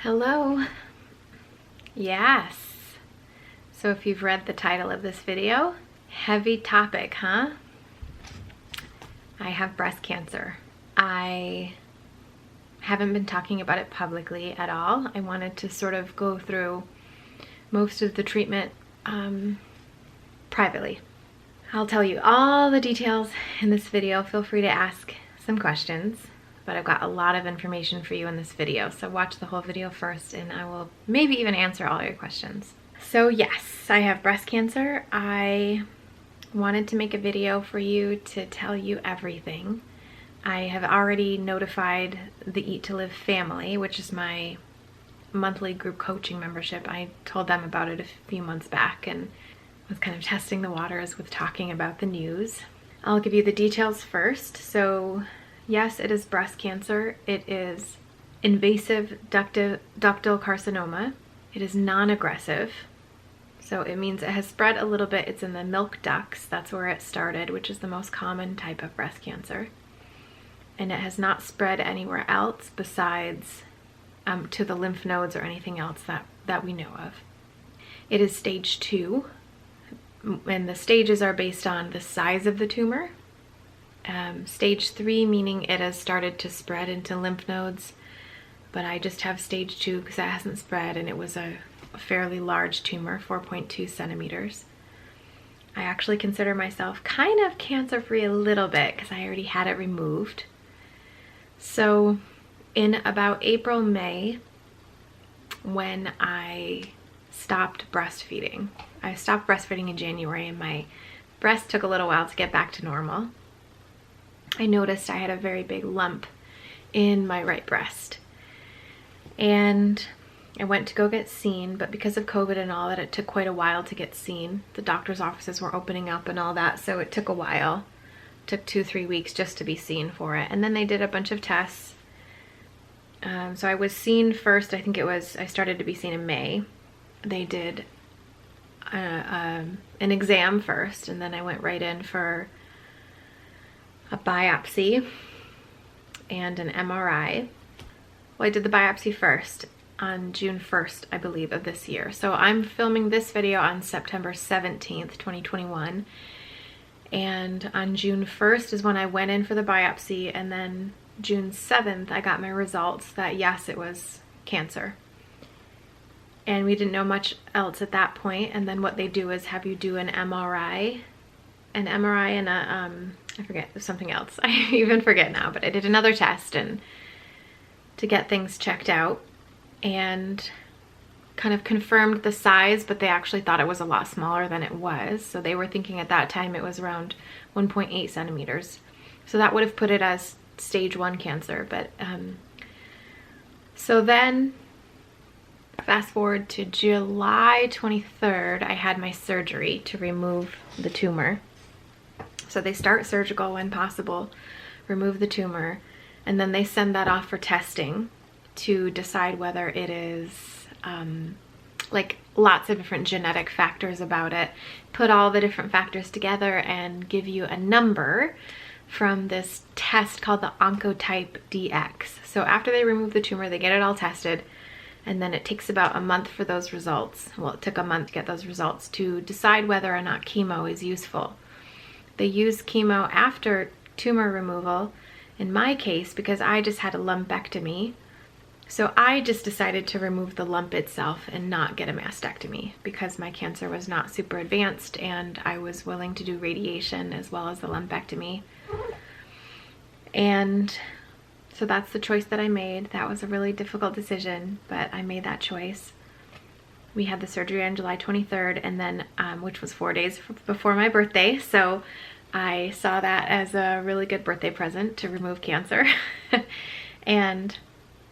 Hello. Yes. So if you've read the title of this video, heavy topic, huh? I have breast cancer. I haven't been talking about it publicly at all. I wanted to sort of go through most of the treatment privately. I'll tell you all the details in this video. Feel free to ask some questions, but I've got a lot of information for you in this video. So watch the whole video first and I will maybe even answer all your questions. So yes, I have breast cancer. I wanted to make a video for you to tell you everything. I have already notified the Eat to Live family, which is my monthly group coaching membership. I told them about it a few months back and was kind of testing the waters with talking about the news. I'll give you the details first. So yes, it is breast cancer. It is invasive ductal carcinoma. It is non-aggressive. So it means it has spread a little bit. It's in the milk ducts. That's where it started, which is the most common type of breast cancer. And it has not spread anywhere else besides to the lymph nodes or anything else that we know of. It is stage 2. And the stages are based on the size of the tumor. Stage 3 meaning it has started to spread into lymph nodes, but I just have stage 2 because it hasn't spread, and it was a fairly large tumor, 4.2 centimeters. I actually consider myself kind of cancer-free a little bit because I already had it removed. So in about April, May, when I stopped breastfeeding. I stopped breastfeeding in January and my breast took a little while to get back to normal. I noticed I had a very big lump in my right breast. And I went to go get seen, but because of COVID and all that, it took quite a while to get seen. The doctor's offices were opening up and all that, so it took a while. It took 2-3 weeks just to be seen for it. And then they did a bunch of tests. So I was seen first, I started to be seen in May. They did an exam first, and then I went right in for a biopsy and an MRI. Well, I did the biopsy first on June 1st, I believe, of this year. So I'm filming this video on September 17th, 2021. And on June 1st is when I went in for the biopsy, and then June 7th I got my results that yes, it was cancer. And we didn't know much else at that point. And then what they do is have you do an MRI and I forget, there's something else. I even forget now, but I did another test and to get things checked out and kind of confirmed the size, but they actually thought it was a lot smaller than it was. So they were thinking at that time it was around 1.8 centimeters. So that would have put it as stage 1 cancer. But so then fast forward to July 23rd, I had my surgery to remove the tumor. So they start surgical when possible, remove the tumor, and then they send that off for testing to decide whether it is like lots of different genetic factors about it, put all the different factors together and give you a number from this test called the Oncotype DX. So after they remove the tumor, they get it all tested, and then it takes about a month for those results. Well, it took a month to get those results to decide whether or not chemo is useful. They use chemo after tumor removal. In my case, because I just had a lumpectomy, so I just decided to remove the lump itself and not get a mastectomy because my cancer was not super advanced and I was willing to do radiation as well as the lumpectomy. And so that's the choice that I made. That was a really difficult decision, but I made that choice. We had the surgery on July 23rd, and then which was 4 days before my birthday. So I saw that as a really good birthday present to remove cancer. And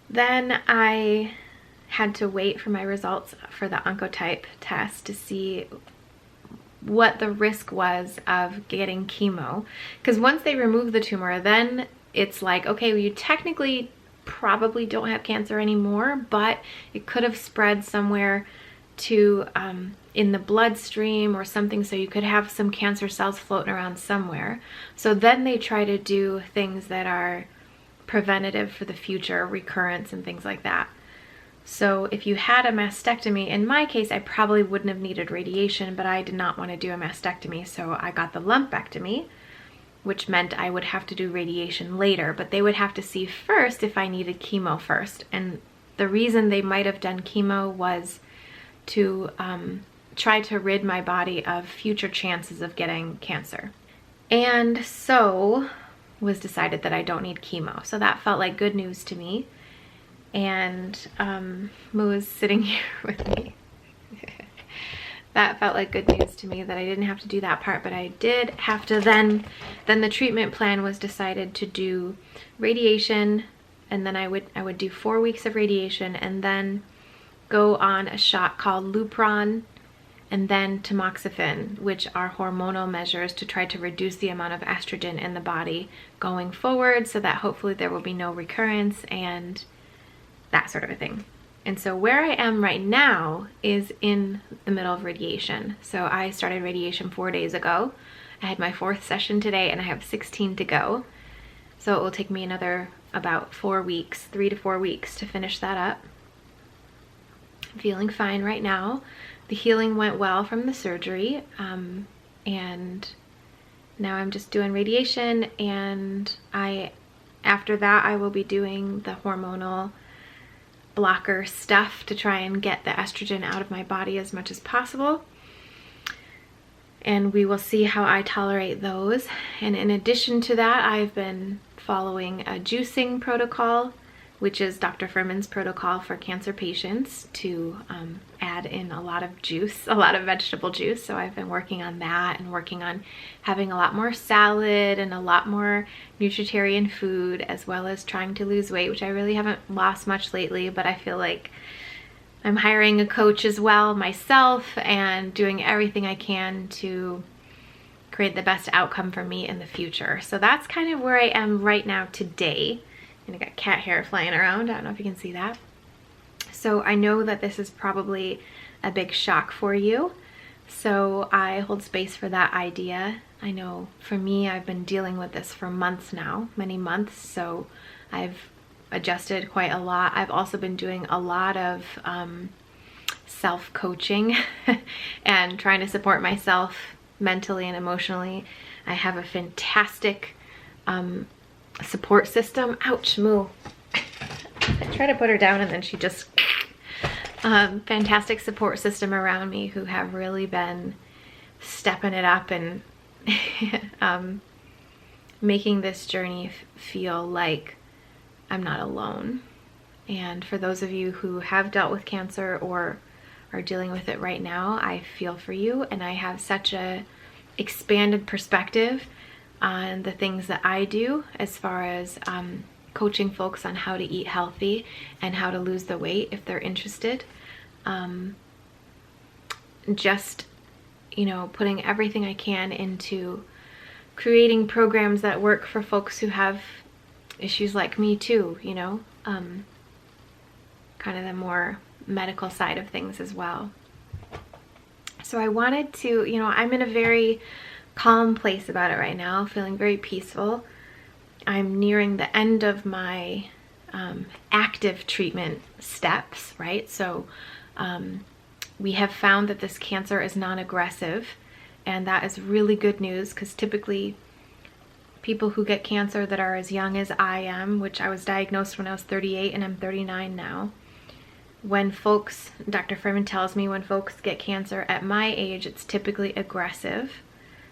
then I had to wait for my results for the Oncotype test to see what the risk was of getting chemo. Because once they remove the tumor, then it's like, okay, well, you technically probably don't have cancer anymore, but it could have spread somewhere to in the bloodstream or something, so you could have some cancer cells floating around somewhere. So then they try to do things that are preventative for the future, recurrence and things like that. So if you had a mastectomy, in my case, I probably wouldn't have needed radiation, but I did not want to do a mastectomy, so I got the lumpectomy, which meant I would have to do radiation later, but they would have to see first if I needed chemo first. And the reason they might have done chemo was to try to rid my body of future chances of getting cancer. And so was decided that I don't need chemo. So that felt like good news to me. And Moo is sitting here with me. That felt like good news to me that I didn't have to do that part, but I did have to then the treatment plan was decided to do radiation, and then I would do 4 weeks of radiation and then go on a shot called Lupron and then tamoxifen, which are hormonal measures to try to reduce the amount of estrogen in the body going forward so that hopefully there will be no recurrence and that sort of a thing. And so where I am right now is in the middle of radiation. So I started radiation 4 days ago. I had my 4th session today and I have 16 to go. So it will take me another about 4 weeks, 3 to 4 weeks to finish that up. I'm feeling fine right now. The healing went well from the surgery, and now I'm just doing radiation, and after that I will be doing the hormonal blocker stuff to try and get the estrogen out of my body as much as possible. And we will see how I tolerate those. And in addition to that, I've been following a juicing protocol, which is Dr. Fuhrman's protocol for cancer patients, to add in a lot of juice, a lot of vegetable juice. So I've been working on that and working on having a lot more salad and a lot more Nutritarian food, as well as trying to lose weight, which I really haven't lost much lately, but I feel like I'm hiring a coach as well myself and doing everything I can to create the best outcome for me in the future. So that's kind of where I am right now today. And I got cat hair flying around. I don't know if you can see that. So I know that this is probably a big shock for you. So I hold space for that idea. I know for me, I've been dealing with this for months now, many months. So I've adjusted quite a lot. I've also been doing a lot of self-coaching and trying to support myself mentally and emotionally. I have a fantastic support system. Ouch, Moo. I try to put her down and then she just fantastic support system around me who have really been stepping it up and making this journey feel like I'm not alone. And for those of you who have dealt with cancer or are dealing with it right now, I feel for you, and I have such a expanded perspective on the things that I do as far as coaching folks on how to eat healthy and how to lose the weight if they're interested. Just, you know, putting everything I can into creating programs that work for folks who have issues like me too, you know, kind of the more medical side of things as well. So I wanted to, you know, I'm in a very calm place about it right now, feeling very peaceful. I'm nearing the end of my active treatment steps, right? So we have found that this cancer is non-aggressive, and that is really good news, because typically people who get cancer that are as young as I am, which I was diagnosed when I was 38 and I'm 39 now, when folks, Dr. Fuhrman tells me, when folks get cancer at my age, it's typically aggressive.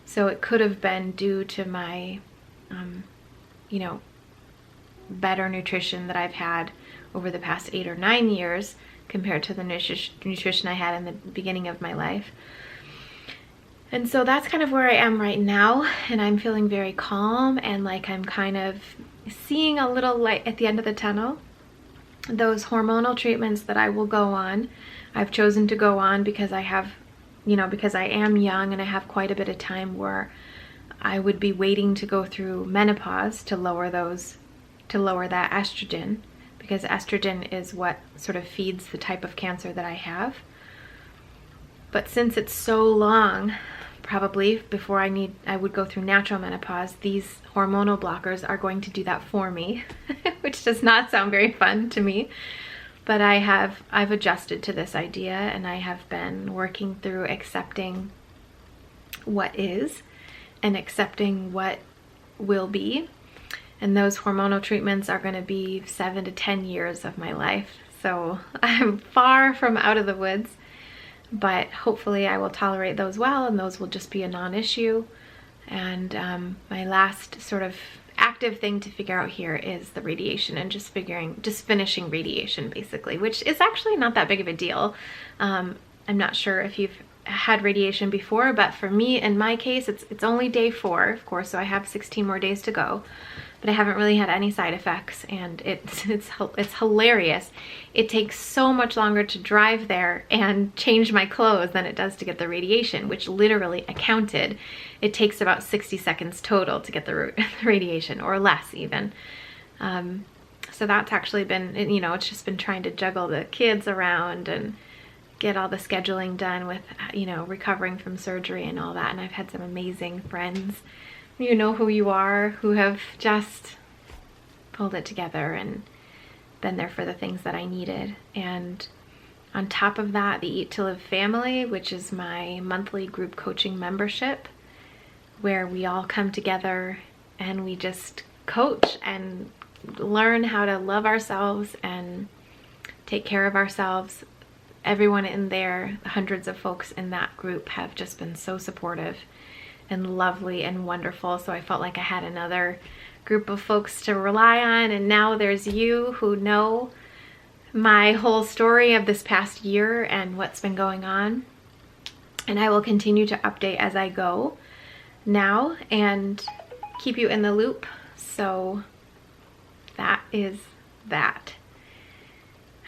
So it could have been due to my, you know, better nutrition that I've had over the past 8 or 9 years compared to the nutrition I had in the beginning of my life. And so that's kind of where I am right now, and I'm feeling very calm and like I'm kind of seeing a little light at the end of the tunnel. Those hormonal treatments that I will go on, I've chosen to go on because I have, you know, because I am young and I have quite a bit of time where I would be waiting to go through menopause to lower that estrogen, because estrogen is what sort of feeds the type of cancer that I have. But since it's so long, probably before I would go through natural menopause, these hormonal blockers are going to do that for me, which does not sound very fun to me. But I've adjusted to this idea, and I have been working through accepting what is and accepting what will be. And those hormonal treatments are going to be 7 to 10 years of my life. So I'm far from out of the woods, but hopefully I will tolerate those well, and those will just be a non-issue. And my last sort of active thing to figure out here is the radiation, and just finishing radiation basically, which is actually not that big of a deal. I'm not sure if you've had radiation before, but for me, in my case, it's only day 4, of course, so I have 16 more days to go. But I haven't really had any side effects, and it's hilarious. It takes so much longer to drive there and change my clothes than it does to get the radiation, which literally, I counted, it takes about 60 seconds total to get the radiation, or less even. So that's actually been, you know, it's just been trying to juggle the kids around and get all the scheduling done with, you know, recovering from surgery and all that. And I've had some amazing friends, you know who you are, who have just pulled it together and been there for the things that I needed. And on top of that, the Eat to Live family, which is my monthly group coaching membership, where we all come together and we just coach and learn how to love ourselves and take care of ourselves. Everyone in there, hundreds of folks in that group, have just been so supportive and lovely and wonderful. So I felt like I had another group of folks to rely on. And now there's you who know my whole story of this past year and what's been going on. And I will continue to update as I go now and keep you in the loop. So that is that.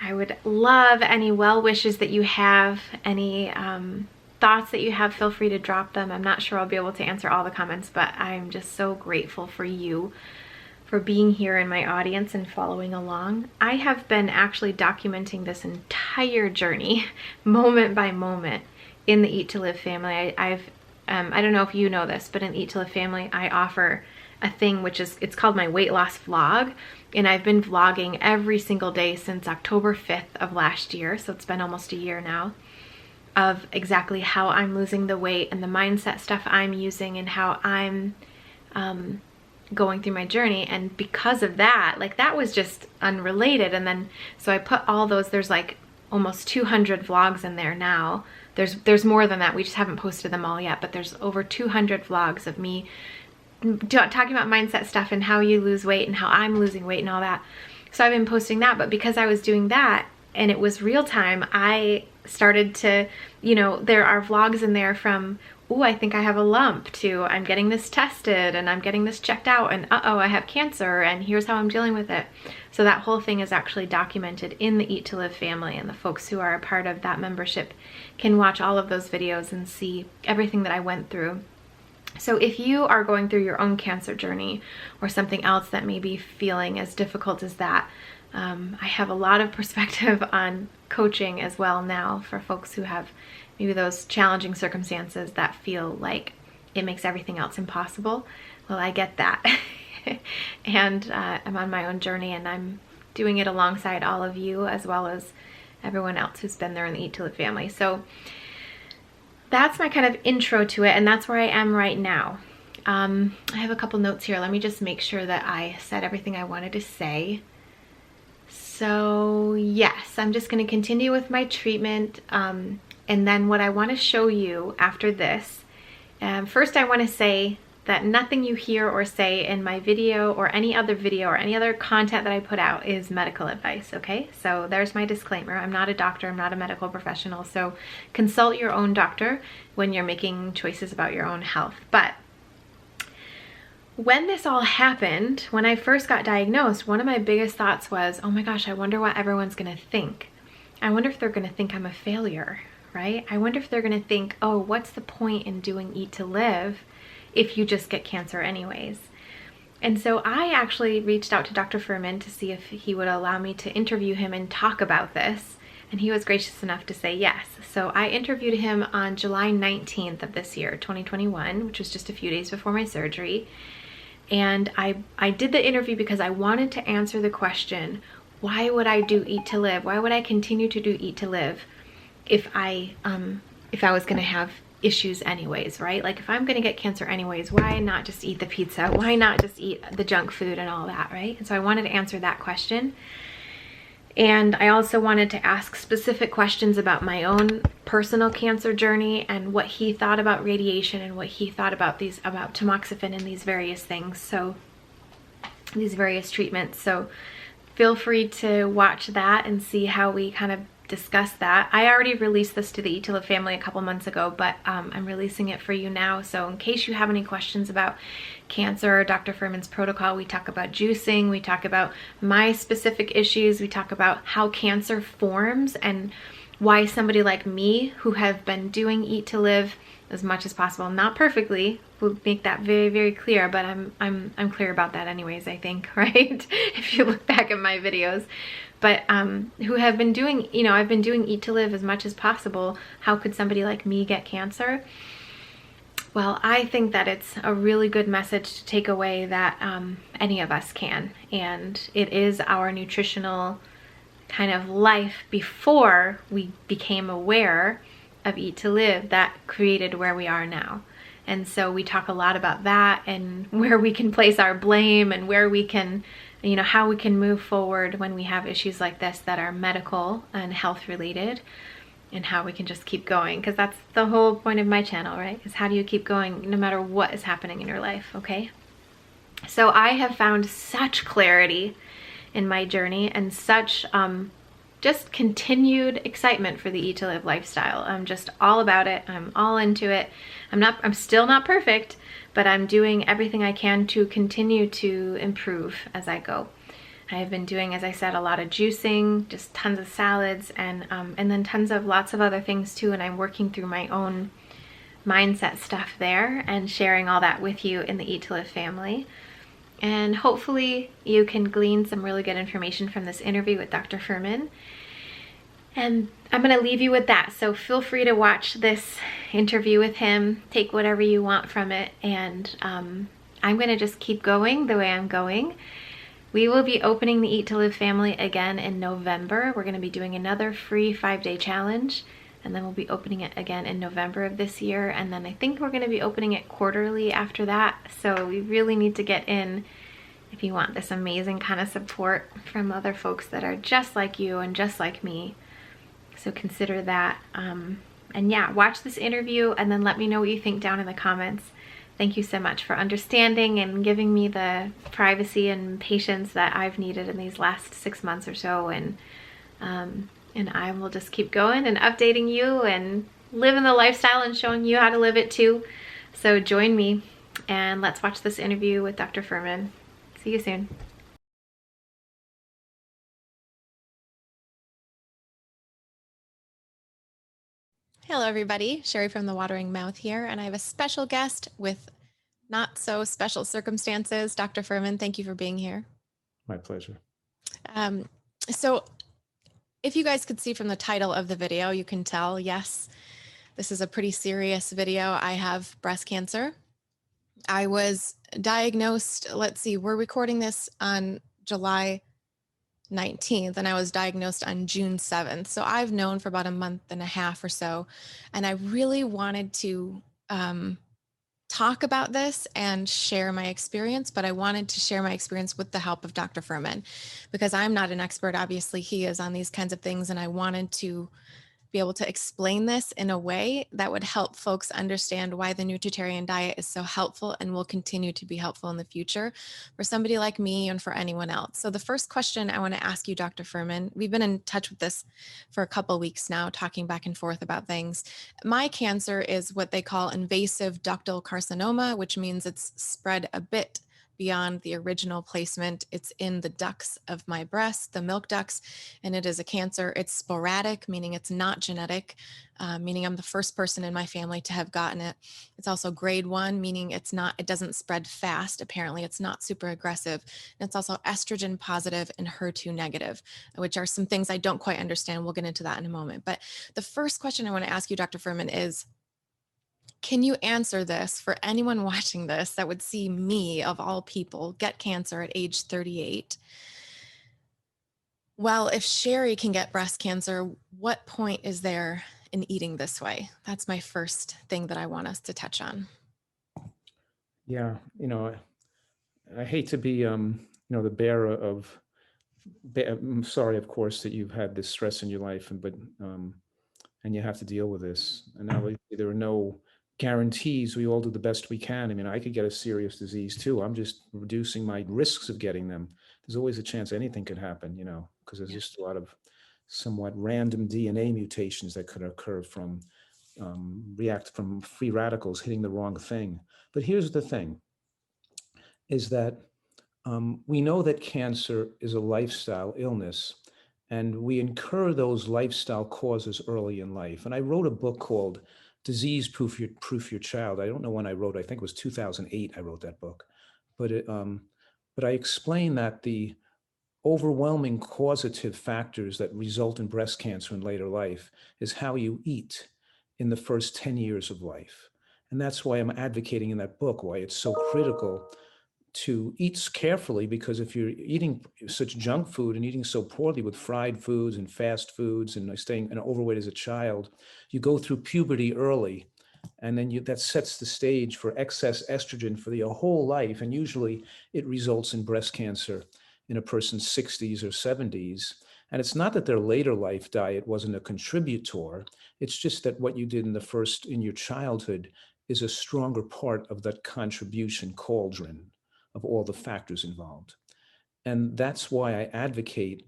I would love any well wishes that you have, any thoughts that you have, feel free to drop them. I'm not sure I'll be able to answer all the comments, but I'm just so grateful for you for being here in my audience and following along. I have been actually documenting this entire journey, moment by moment, in the Eat to Live family. I don't know if you know this, but in Eat to Live family, I offer a thing which is, it's called my weight loss vlog. And I've been vlogging every single day since October 5th of last year. So it's been almost a year now, of exactly how I'm losing the weight and the mindset stuff I'm using and how I'm going through my journey. And because of that, like, that was just unrelated. And then, so I put all those, there's like almost 200 vlogs in there now. There's more than that. We just haven't posted them all yet, but there's over 200 vlogs of me talking about mindset stuff and how you lose weight and how I'm losing weight and all that. So I've been posting that, but because I was doing that and it was real time, I started to, you know, there are vlogs in there from, oh, I think I have a lump, to I'm getting this tested and I'm getting this checked out, and uh-oh, I have cancer and here's how I'm dealing with it. So that whole thing is actually documented in the Eat to Live family, and the folks who are a part of that membership can watch all of those videos and see everything that I went through. So if you are going through your own cancer journey or something else that may be feeling as difficult as that, I have a lot of perspective on coaching as well now for folks who have maybe those challenging circumstances that feel like it makes everything else impossible. Well, I get that. And I'm on my own journey, and I'm doing it alongside all of you as well as everyone else who's been there in the Eat to Live family. So that's my kind of intro to it, and that's where I am right now. I have a couple notes here. Let me just make sure that I said everything I wanted to say. So yes, I'm just going to continue with my treatment, and then what I want to show you after this, first I want to say that nothing you hear or say in my video or any other content that I put out is medical advice, okay? So there's my disclaimer. I'm not a doctor, I'm not a medical professional, so consult your own doctor when you're making choices about your own health. But when this all happened, when I first got diagnosed, one of my biggest thoughts was, oh my gosh, I wonder what everyone's gonna think. I wonder if they're gonna think I'm a failure, right? I wonder if they're gonna think, oh, what's the point in doing Eat to Live if you just get cancer anyways? And so I actually reached out to Dr. Fuhrman to see if he would allow me to interview him and talk about this. And he was gracious enough to say yes. So I interviewed him on July 19th of this year, 2021, which was just a few days before my surgery. And I did the interview because I wanted to answer the question, why would I do Eat to Live? Why would I continue to do Eat to Live if I was going to have issues anyways, right? Like if I'm going to get cancer anyways, why not just eat the pizza? Why not just eat the junk food and all that, right? And so I wanted to answer that question. And I also wanted to ask specific questions about my own personal cancer journey and what he thought about radiation and what he thought about tamoxifen and these various things. So these various treatments. So feel free to watch that and see how we kind of discuss that. I already released this to the Eat to Live family a couple months ago, but I'm releasing it for you now. So in case you have any questions about cancer or Dr. Fuhrman's protocol, we talk about juicing, we talk about my specific issues, we talk about how cancer forms and why somebody like me who have been doing Eat to Live as much as possible, not perfectly, we'll make that very, very clear, but I'm clear about that anyways, I think, right? If you look back at my videos. But who have been doing, you know, I've been doing Eat to Live as much as possible. How could somebody like me get cancer? Well, I think that it's a really good message to take away that any of us can. And it is our nutritional kind of life before we became aware of Eat to Live that created where we are now. And so we talk a lot about that and where we can place our blame and where we can, you know, how we can move forward when we have issues like this that are medical and health related, and how we can just keep going, because that's the whole point of my channel, right? Is how do you keep going no matter what is happening in your life, okay? So I have found such clarity in my journey and such just continued excitement for the Eat to Live lifestyle. I'm just all about it. I'm all into it. I'm still not perfect, but I'm doing everything I can to continue to improve as I go. I have been doing, as I said, a lot of juicing, just tons of salads, and then lots of other things too. And I'm working through my own mindset stuff there and sharing all that with you in the Eat to Live family. And hopefully you can glean some really good information from this interview with Dr. Fuhrman. And I'm going to leave you with that. So feel free to watch this interview with him, take whatever you want from it. And I'm going to just keep going the way I'm going. We will be opening the Eat to Live family again in November. We're going to be doing another free 5-day challenge. And then we'll be opening it again in November of this year. And then I think we're going to be opening it quarterly after that. So we really need to get in if you want this amazing kind of support from other folks that are just like you and just like me. So consider that. And yeah, watch this interview and then let me know what you think down in the comments. Thank you so much for understanding and giving me the privacy and patience that I've needed in these last 6 months or so. And I will just keep going and updating you and living the lifestyle and showing you how to live it too. So join me and let's watch this interview with Dr. Fuhrman. See you soon. Hello everybody, Cheri from The Watering Mouth here, and I have a special guest with not so special circumstances. Dr. Fuhrman, thank you for being here. My pleasure. So if you guys could see from the title of the video, you can tell, yes, this is a pretty serious video. I have breast cancer. I was diagnosed, let's see, we're recording this on July 19th and I was diagnosed on June 7th. So I've known for about a month and a half or so. And I really wanted to talk about this and share my experience, but I wanted to share my experience with the help of Dr. Fuhrman because I'm not an expert. Obviously, he is on these kinds of things. And I wanted to be able to explain this in a way that would help folks understand why the Nutritarian diet is so helpful and will continue to be helpful in the future for somebody like me and for anyone else. So the first question I want to ask you, Dr. Fuhrman, we've been in touch with this for a couple of weeks now, talking back and forth about things. My cancer is what they call invasive ductal carcinoma, which means it's spread a bit beyond the original placement. It's in the ducts of my breast, the milk ducts, and it is a cancer. It's sporadic, meaning it's not genetic, meaning I'm the first person in my family to have gotten it. It's also grade 1, meaning it doesn't spread fast. Apparently it's not super aggressive. And it's also estrogen positive and HER2 negative, which are some things I don't quite understand. We'll get into that in a moment. But the first question I want to ask you, Dr. Fuhrman, is, can you answer this for anyone watching this that would see me, of all people, get cancer at age 38? Well, if Cheri can get breast cancer, what point is there in eating this way? That's my first thing that I want us to touch on. Yeah, I hate to be, the bearer of. I'm sorry, of course, that you've had this stress in your life, and you have to deal with this. And now there are no guarantees. We all do the best we can. I mean, I could get a serious disease too. I'm just reducing my risks of getting them. There's always a chance anything could happen, because there's Yeah. just a lot of somewhat random DNA mutations that could occur from react from free radicals hitting the wrong thing. But here's the thing: is that we know that cancer is a lifestyle illness, and we incur those lifestyle causes early in life. And I wrote a book called Disease Proof Your Child. I don't know when I wrote it. I think it was 2008 I wrote that book. But I explain that the overwhelming causative factors that result in breast cancer in later life is how you eat in the first 10 years of life. And that's why I'm advocating in that book why it's so critical to eat carefully, because if you're eating such junk food and eating so poorly with fried foods and fast foods and staying overweight as a child, you go through puberty early, and then that sets the stage for excess estrogen for your whole life, and usually it results in breast cancer in a person's 60s or 70s. And it's not that their later life diet wasn't a contributor, it's just that what you did in your childhood is a stronger part of that contribution cauldron of all the factors involved. And that's why I advocate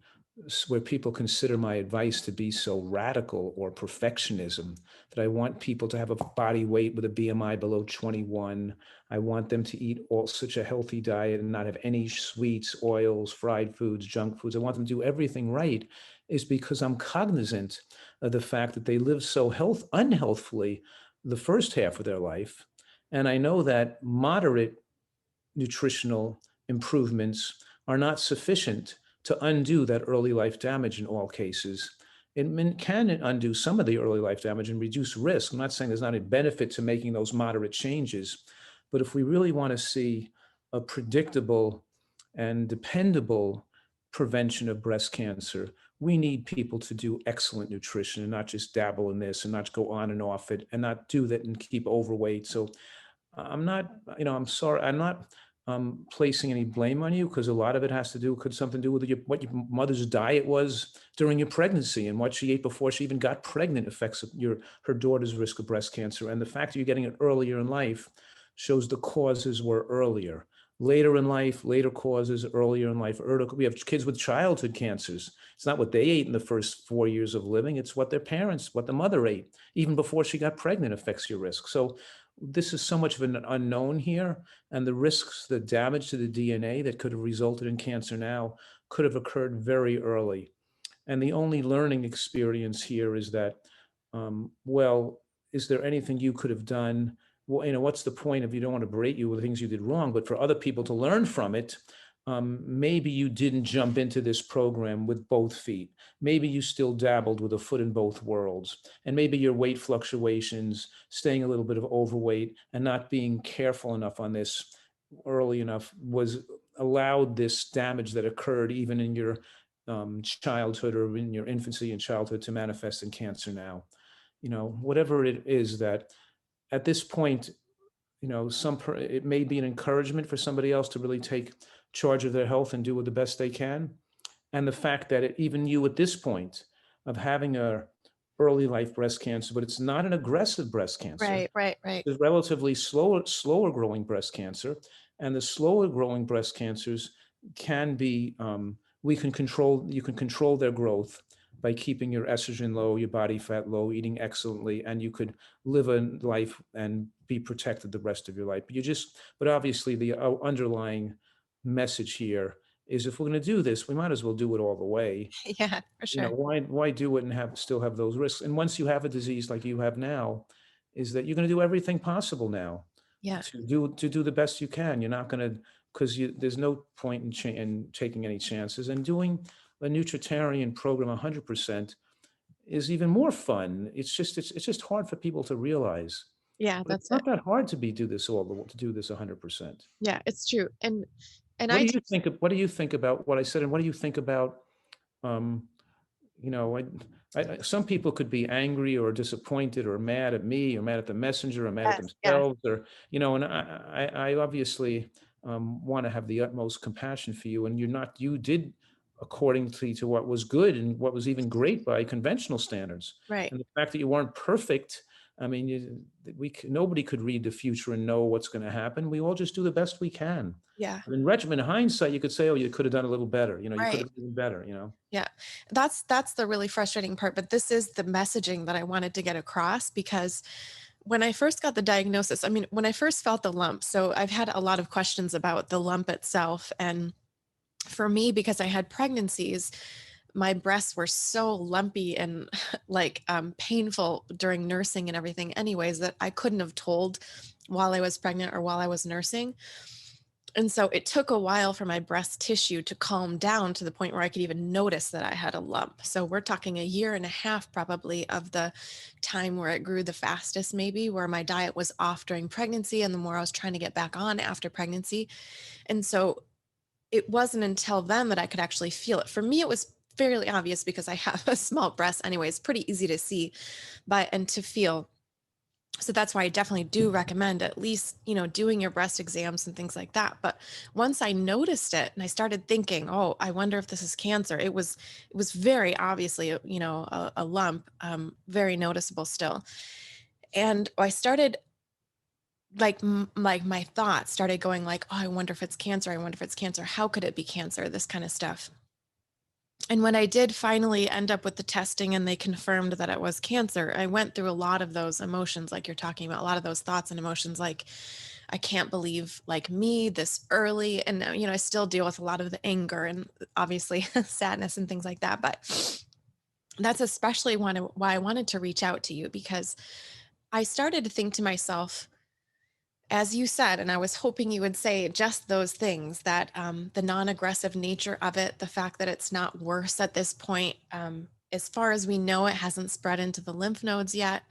where people consider my advice to be so radical or perfectionism, that I want people to have a body weight with a BMI below 21. I want them to eat such a healthy diet and not have any sweets, oils, fried foods, junk foods. I want them to do everything right, is because I'm cognizant of the fact that they live so unhealthfully the first half of their life. And I know that moderate nutritional improvements are not sufficient to undo that early life damage in all cases. It can undo some of the early life damage and reduce risk. I'm not saying there's not a benefit to making those moderate changes, but if we really want to see a predictable and dependable prevention of breast cancer, we need people to do excellent nutrition and not just dabble in this and not go on and off it and not do that and keep overweight. So I'm not, I'm sorry, I'm not placing any blame on you, because a lot of it could something to do with what your mother's diet was during your pregnancy, and what she ate before she even got pregnant affects her daughter's risk of breast cancer. And the fact that you're getting it earlier in life shows the causes were earlier. Later in life, later causes, earlier in life. We have kids with childhood cancers. It's not what they ate in the first 4 years of living. It's what the mother ate, even before she got pregnant, affects your risk. So this is so much of an unknown here, and the risks, the damage to the DNA that could have resulted in cancer now could have occurred very early. And the only learning experience here is that, well, is there anything you could have done? Well, what's the point if you don't want to berate you with things you did wrong, but for other people to learn from it? Maybe you didn't jump into this program with both feet. Maybe you still dabbled with a foot in both worlds. And maybe your weight fluctuations, staying a little bit of overweight, and not being careful enough on this early enough was allowed this damage that occurred even in your childhood or in your infancy and childhood to manifest in cancer now. Whatever it is, that at this point, it may be an encouragement for somebody else to really take charge of their health and do the best they can. And the fact that even you at this point of having a early life breast cancer, but it's not an aggressive breast cancer. Right, right, right. It's relatively slower growing breast cancer, and the slower growing breast cancers can be you can control their growth by keeping your estrogen low, your body fat low, eating excellently, and you could live a life and be protected the rest of your life. But obviously, the underlying message here is, if we're going to do this, we might as well do it all the way. Yeah, for sure. Why do it and still have those risks? And once you have a disease like you have now, is that you're going to do everything possible now Yeah. to do the best you can. You're not going to, because there's no point in taking any chances. And doing a Nutritarian program 100% is even more fun. It's just hard for people to realize. Yeah, But it's that's it. not that hard to do this 100%. Yeah, it's true. And What I do do. you think? What do you think about what I said? And what do you think about um, you know, some people could be angry or disappointed or mad at me or mad at the messenger or mad at Yes, yes, themselves, or, and I obviously want to have the utmost compassion for you. And you did according to what was good and what was even great by conventional standards. right. And the fact that you weren't perfect, I mean, nobody could read the future and know what's going to happen. We all just do the best we can. Yeah, In hindsight, you could say, oh, you could have done a little better. You could right. have done better, Yeah. That's the really frustrating part, but this is the messaging that I wanted to get across because when I first got the diagnosis, I mean, when I first felt the lump, so I've had a lot of questions about the lump itself. And for me, because I had pregnancies, my breasts were so lumpy and like painful during nursing and everything, anyways, that I couldn't have told while I was pregnant or while I was nursing. And so it took a while for my breast tissue to calm down to the point where I could even notice that I had a lump. So we're talking a year and a half probably of the time where it grew the fastest, maybe where my diet was off during pregnancy and the more I was trying to get back on after pregnancy. And so it wasn't until then that I could actually feel it. For me, it was fairly obvious because I have a small breast anyway. It's pretty easy to see, and to feel. So that's why I definitely do recommend at least, doing your breast exams and things like that. But once I noticed it and I started thinking, oh, I wonder if this is cancer, it was very obviously, a lump, very noticeable still. And I started like my thoughts started going like, oh, I wonder if it's cancer. I wonder if it's cancer. How could it be cancer? This kind of stuff. And when I did finally end up with the testing and they confirmed that it was cancer, I went through a lot of those emotions, like you're talking about, a lot of those thoughts and emotions, like, I can't believe like me this early. And, I still deal with a lot of the anger and obviously sadness and things like that. But that's especially why I wanted to reach out to you, because I started to think to myself, as you said, and I was hoping you would say just those things, that the non-aggressive nature of it, the fact that it's not worse at this point, as far as we know, it hasn't spread into the lymph nodes yet.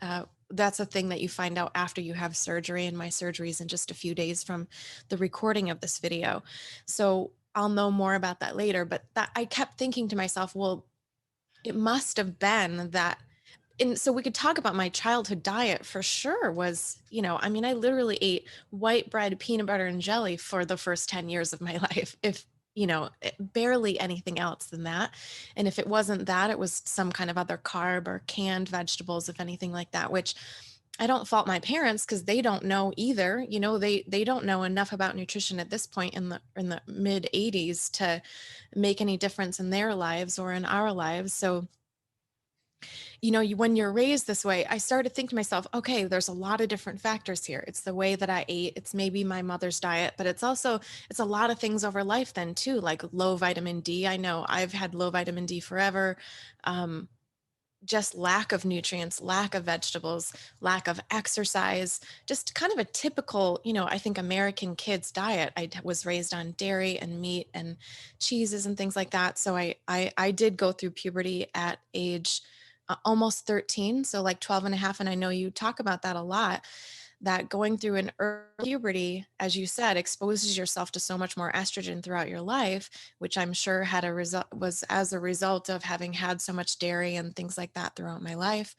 That's a thing that you find out after you have surgery, and my surgery is in just a few days from the recording of this video. So I'll know more about that later. But that I kept thinking to myself, well, it must have been that. And so we could talk about my childhood diet for sure was, I mean, I literally ate white bread, peanut butter, and jelly for the first 10 years of my life. If, barely anything else than that. And if it wasn't that, it was some kind of other carb or canned vegetables, if anything like that, which I don't fault my parents because they don't know either. They don't know enough about nutrition at this point in the mid 80s to make any difference in their lives or in our lives. So when you're raised this way, I started thinking to myself, okay, there's a lot of different factors here. It's the way that I ate. It's maybe my mother's diet, but it's a lot of things over life then too, like low vitamin D. I know I've had low vitamin D forever. Um, just lack of nutrients, lack of vegetables, lack of exercise, just kind of a typical, I think American kids diet. I was raised on dairy and meat and cheeses and things like that. So I did go through puberty at age almost 13, so like 12 and a half. And I know you talk about that a lot, that going through an early puberty, as you said, exposes yourself to so much more estrogen throughout your life, which I'm sure was as a result of having had so much dairy and things like that throughout my life.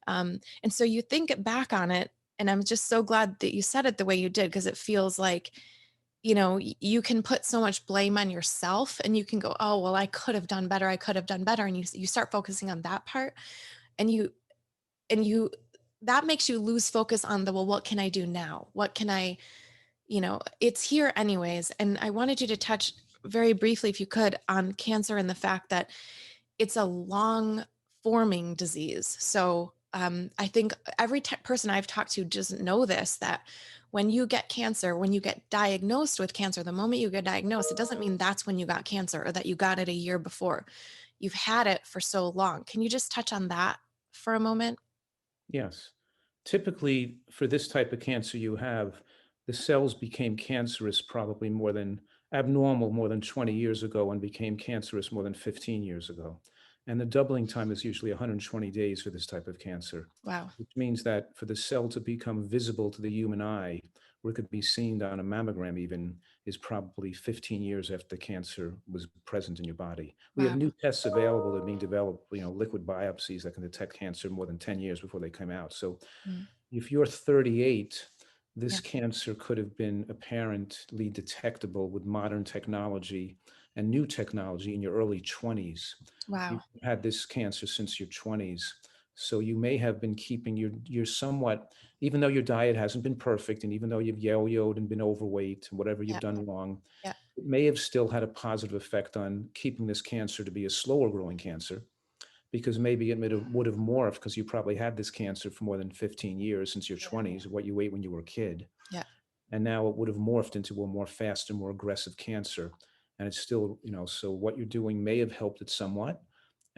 And so you think back on it, and I'm just so glad that you said it the way you did, because it feels like, you can put so much blame on yourself and you can go, oh, well, I could have done better. I could have done better. And you start focusing on that part, and you that makes you lose focus on the, well, what can I do now? What can I, it's here anyways. And I wanted you to touch very briefly, if you could, on cancer and the fact that it's a long forming disease. So I think every person I've talked to doesn't know this, that when you get cancer, when you get diagnosed with cancer, the moment you get diagnosed, it doesn't mean that's when you got cancer or that you got it a year before. You've had it for so long. Can you just touch on that for a moment? Yes. Typically, for this type of cancer you have, the cells became cancerous probably abnormal more than 20 years ago and became cancerous more than 15 years ago. And the doubling time is usually 120 days for this type of cancer, Wow. which means that for the cell to become visible to the human eye where it could be seen on a mammogram even, is probably 15 years after the cancer was present in your body. We have Wow. new tests available that are being developed, liquid biopsies that can detect cancer more than 10 years before they come out. So Mm. if you're 38, this Yeah. cancer could have been apparently detectable with modern technology and new technology in your early 20s. You've Wow. had this cancer since your 20s. So you may have been keeping your somewhat, even though your diet hasn't been perfect, and even though you've yo-yoed and been overweight and whatever you've Yeah. done wrong, Yeah. it may have still had a positive effect on keeping this cancer to be a slower growing cancer, because maybe it would have morphed, because you probably had this cancer for more than 15 years since your Yeah. 20s, what you ate when you were a kid. Yeah. And now it would have morphed into a more fast and more aggressive cancer. And it's still, so what you're doing may have helped it somewhat.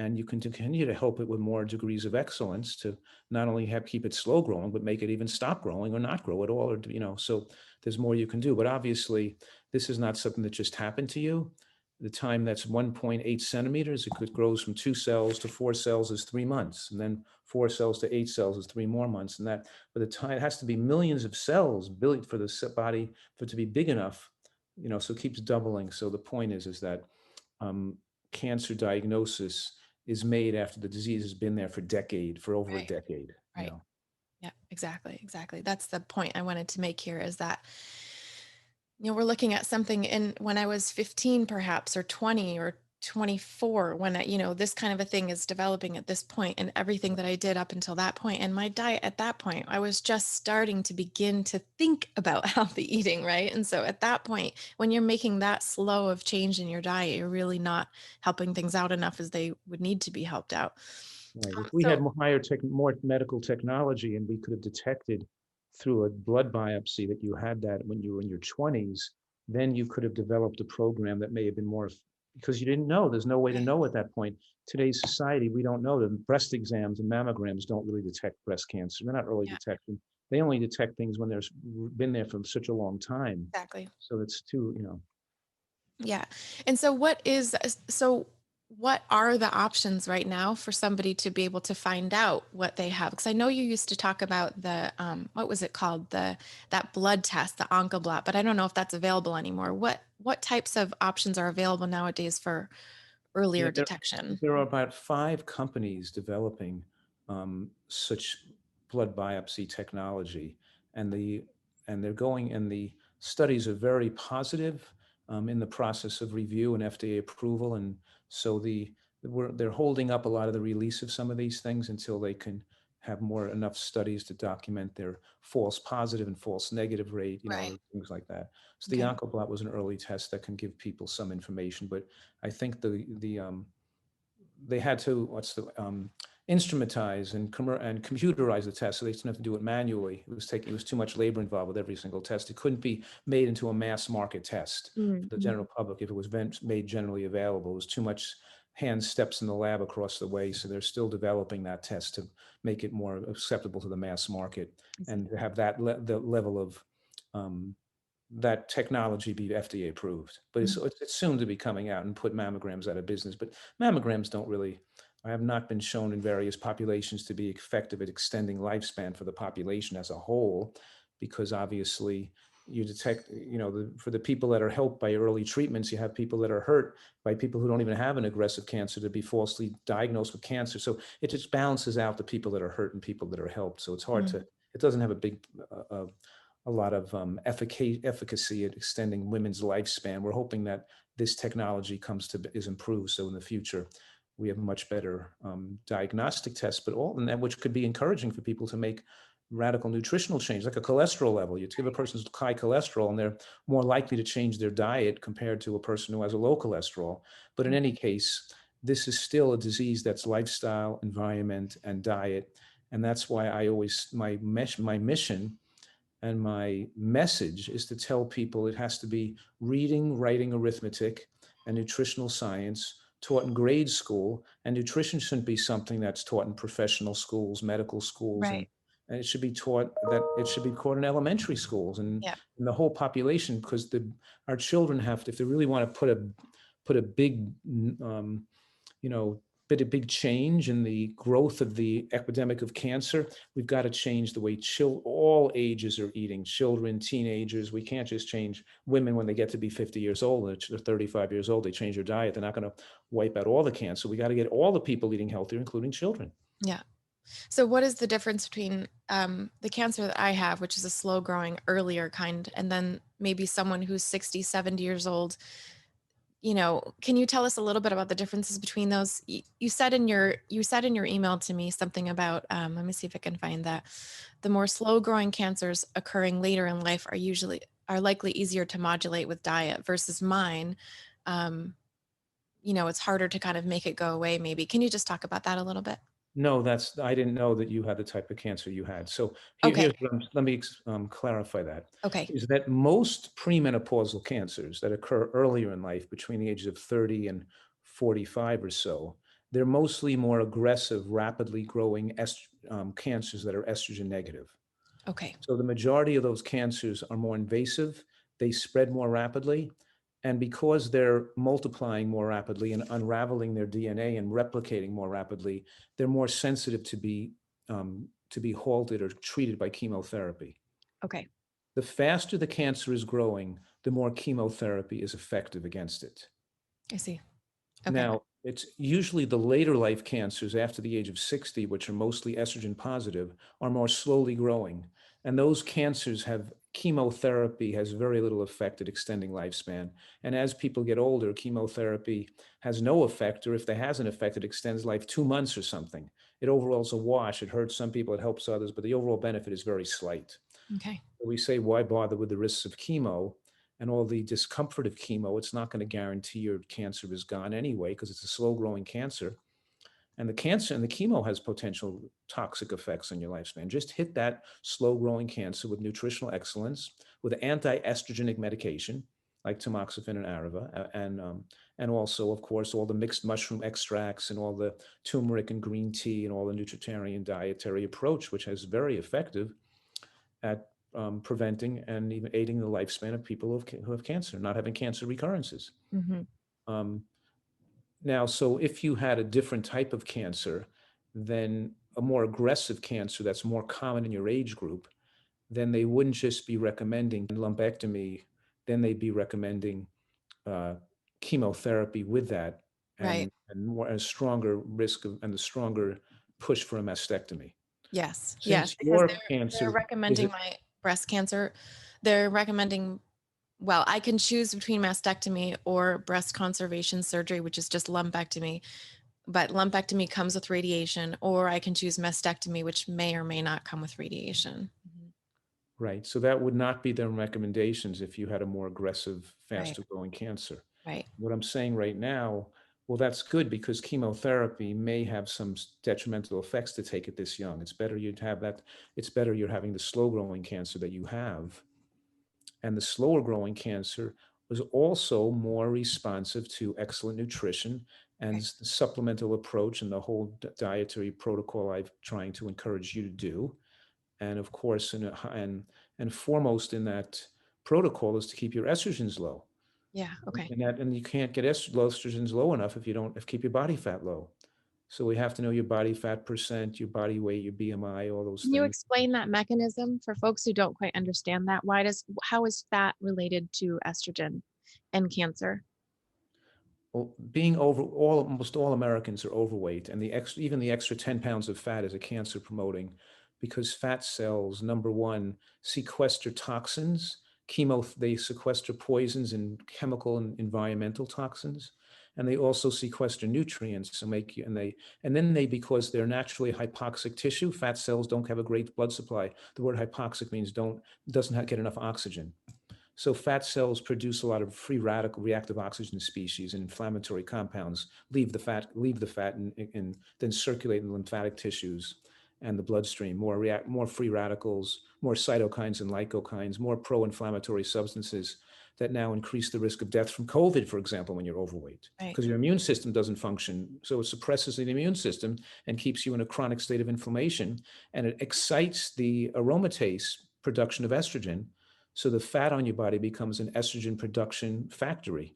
And you can continue to help it with more degrees of excellence to not only keep it slow growing, but make it even stop growing or not grow at all. Or, so there's more you can do. But obviously, this is not something that just happened to you. The time that's 1.8 centimeters, grows from 2 cells to 4 cells is 3 months. And then 4 cells to 8 cells is 3 more months. And that, by the time, it has to be millions of cells built for the body for it to be big enough, so it keeps doubling. So the point is that um, cancer diagnosis is made after the disease has been there for over a Right. decade, Right. Yeah, exactly. Exactly. That's the point I wanted to make here, is that, we're looking at something in when I was 15, perhaps, or 20 or 24, when this kind of a thing is developing at this point, and everything that I did up until that point, and my diet at that point, I was just starting to begin to think about healthy eating, right? And so at that point, when you're making that slow of change in your diet, you're really not helping things out enough as they would need to be helped out. Right. If we had more medical technology, and we could have detected through a blood biopsy that you had that when you were in your 20s, then you could have developed a program that may have been more, because you didn't know. There's no way to Right. know at that point. Today's society, we don't know. The breast exams and mammograms don't really detect breast cancer. They're not early Yeah, detection. They only detect things when there's been there for such a long time. exactly. So it's too, Yeah. And so what are the options right now for somebody to be able to find out what they have? Because I know you used to talk about the what was it called? That blood test, the Oncoblot, but I don't know if that's available anymore. What types of options are available nowadays for Yeah, earlier detection? there are about 5 companies developing such blood biopsy technology, and the studies are very positive, in the process of review and FDA approval, and so they're holding up a lot of the release of some of these things until they can have enough studies to document their false positive and false negative rate, Right. things like that. So the Okay. Oncoblot was an early test that can give people some information, but I think they had to instrumentize and computerize the test, so they didn't have to do it manually. It was too much labor involved with every single test. It couldn't be made into a mass market test for the Mm-hmm. general public if it was made generally available. It was too much hand steps in the lab across the way, so they're still developing that test to make it more acceptable to the mass market, and to have the level of um, that technology be FDA approved. But it's soon to be coming out and put mammograms out of business. But mammograms have not been shown in various populations to be effective at extending lifespan for the population as a whole, because obviously you detect, for the people that are helped by early treatments, you have people that are hurt by people who don't even have an aggressive cancer to be falsely diagnosed with cancer. So it just balances out the people that are hurt and people that are helped. So it doesn't have a lot of efficacy at extending women's lifespan. We're hoping that this technology is improved, so in the future we have much better diagnostic tests, but all and that which could be encouraging for people to make radical nutritional change, like a cholesterol level. You give a person high cholesterol, and they're more likely to change their diet compared to a person who has a low cholesterol. But in any case, this is still a disease that's lifestyle, environment, and diet, and that's why my mission and my message is to tell people it has to be reading, writing, arithmetic, and nutritional science taught in grade school. And nutrition shouldn't be something that's taught in professional schools, medical schools, and Right. it should be taught in elementary schools and Yeah. in the whole population, because our children have to, if they really want to put a big, you know, been a big change in the growth of the epidemic of cancer. We've got to change the way all ages are eating, children, teenagers. We can't just change women when they get to be 50 years old, or 35 years old, they change their diet. They're not going to wipe out all the cancer. We got to get all the people eating healthier, including children. Yeah. So what is the difference between the cancer that I have, which is a slow growing earlier kind, and then maybe someone who's 60, 70 years old? Can you tell us a little bit about the differences between those? You said in your email to me something about, let me see if I can find that. The more slow growing cancers occurring later in life are likely easier to modulate with diet versus mine. It's harder to kind of make it go away maybe. Can you just talk about that a little bit? No, I didn't know that you had the type of cancer you had. So Okay. let me clarify that. Okay. Is that most premenopausal cancers that occur earlier in life, between the ages of 30 and 45 or so, they're mostly more aggressive, rapidly growing cancers that are estrogen negative. Okay. So the majority of those cancers are more invasive, they spread more rapidly, and because they're multiplying more rapidly and unraveling their DNA and replicating more rapidly, they're more sensitive to be halted or treated by chemotherapy. Okay. The faster the cancer is growing, the more chemotherapy is effective against it. I see. Okay. Now, it's usually the later life cancers after the age of 60, which are mostly estrogen positive, are more slowly growing. And those cancers have chemotherapy has very little effect at extending lifespan. And as people get older, chemotherapy has no effect, or if there has an effect, it extends life 2 months or something. It overall is a wash. It hurts some people, it helps others, but the overall benefit is very slight. Okay. We say, why bother with the risks of chemo and all the discomfort of chemo? It's not going to guarantee your cancer is gone anyway, because it's a slow growing cancer. And the cancer and the chemo has potential toxic effects on your lifespan. Just hit that slow growing cancer with nutritional excellence, with anti-estrogenic medication like tamoxifen and Arava, and also, of course, all the mixed mushroom extracts and all the turmeric and green tea and all the Nutritarian dietary approach, which is very effective at preventing and even aiding the lifespan of people who have cancer, not having cancer recurrences. Mm-hmm. Now, so if you had a different type of cancer, then a more aggressive cancer that's more common in your age group, then they wouldn't just be recommending lumpectomy, then they'd be recommending chemotherapy with that, Right. and more a stronger risk of, and the stronger push for a mastectomy. Yes. Yes. Since Because your they're cancer is recommending my breast cancer. They're recommending, well, I can choose between mastectomy or breast conservation surgery, which is just lumpectomy. But lumpectomy comes with radiation, or I can choose mastectomy, which may or may not come with radiation. right, so that would not be their recommendations if you had a more aggressive, Right. faster growing cancer. Right. What I'm saying right now, well, that's good, because chemotherapy may have some detrimental effects to take it this young. It's better you'd have that. It's better you're having the slow growing cancer that you have. And the slower growing cancer was also more responsive to excellent nutrition and Okay. the supplemental approach and the whole dietary protocol I'm trying to encourage you to do. And of course, and foremost in that protocol is to keep your estrogens low. Yeah. Okay. And you can't get estrogens low enough if you don't keep your body fat low. So we have to know your body fat percent, your body weight, your BMI, all those Can you things. explain that mechanism for folks who don't quite understand that? How is fat related to estrogen and cancer? Well, almost all Americans are overweight, and even the extra 10 pounds of fat is a cancer promoting, because fat cells, number one, sequester toxins. They sequester poisons and chemical and environmental toxins, and they also sequester nutrients and because they're naturally hypoxic tissue, fat cells don't have a great blood supply. The word hypoxic means doesn't get enough oxygen. So fat cells produce a lot of free radical reactive oxygen species, and inflammatory compounds leave the fat and then circulate in lymphatic tissues and the bloodstream. More free radicals, more cytokines and leukocytes, more pro-inflammatory substances that now increase the risk of death from COVID, for example, when you're overweight, Right. because your immune system doesn't function. So it suppresses the immune system and keeps you in a chronic state of inflammation, and it excites the aromatase production of estrogen. So the fat on your body becomes an estrogen production factory.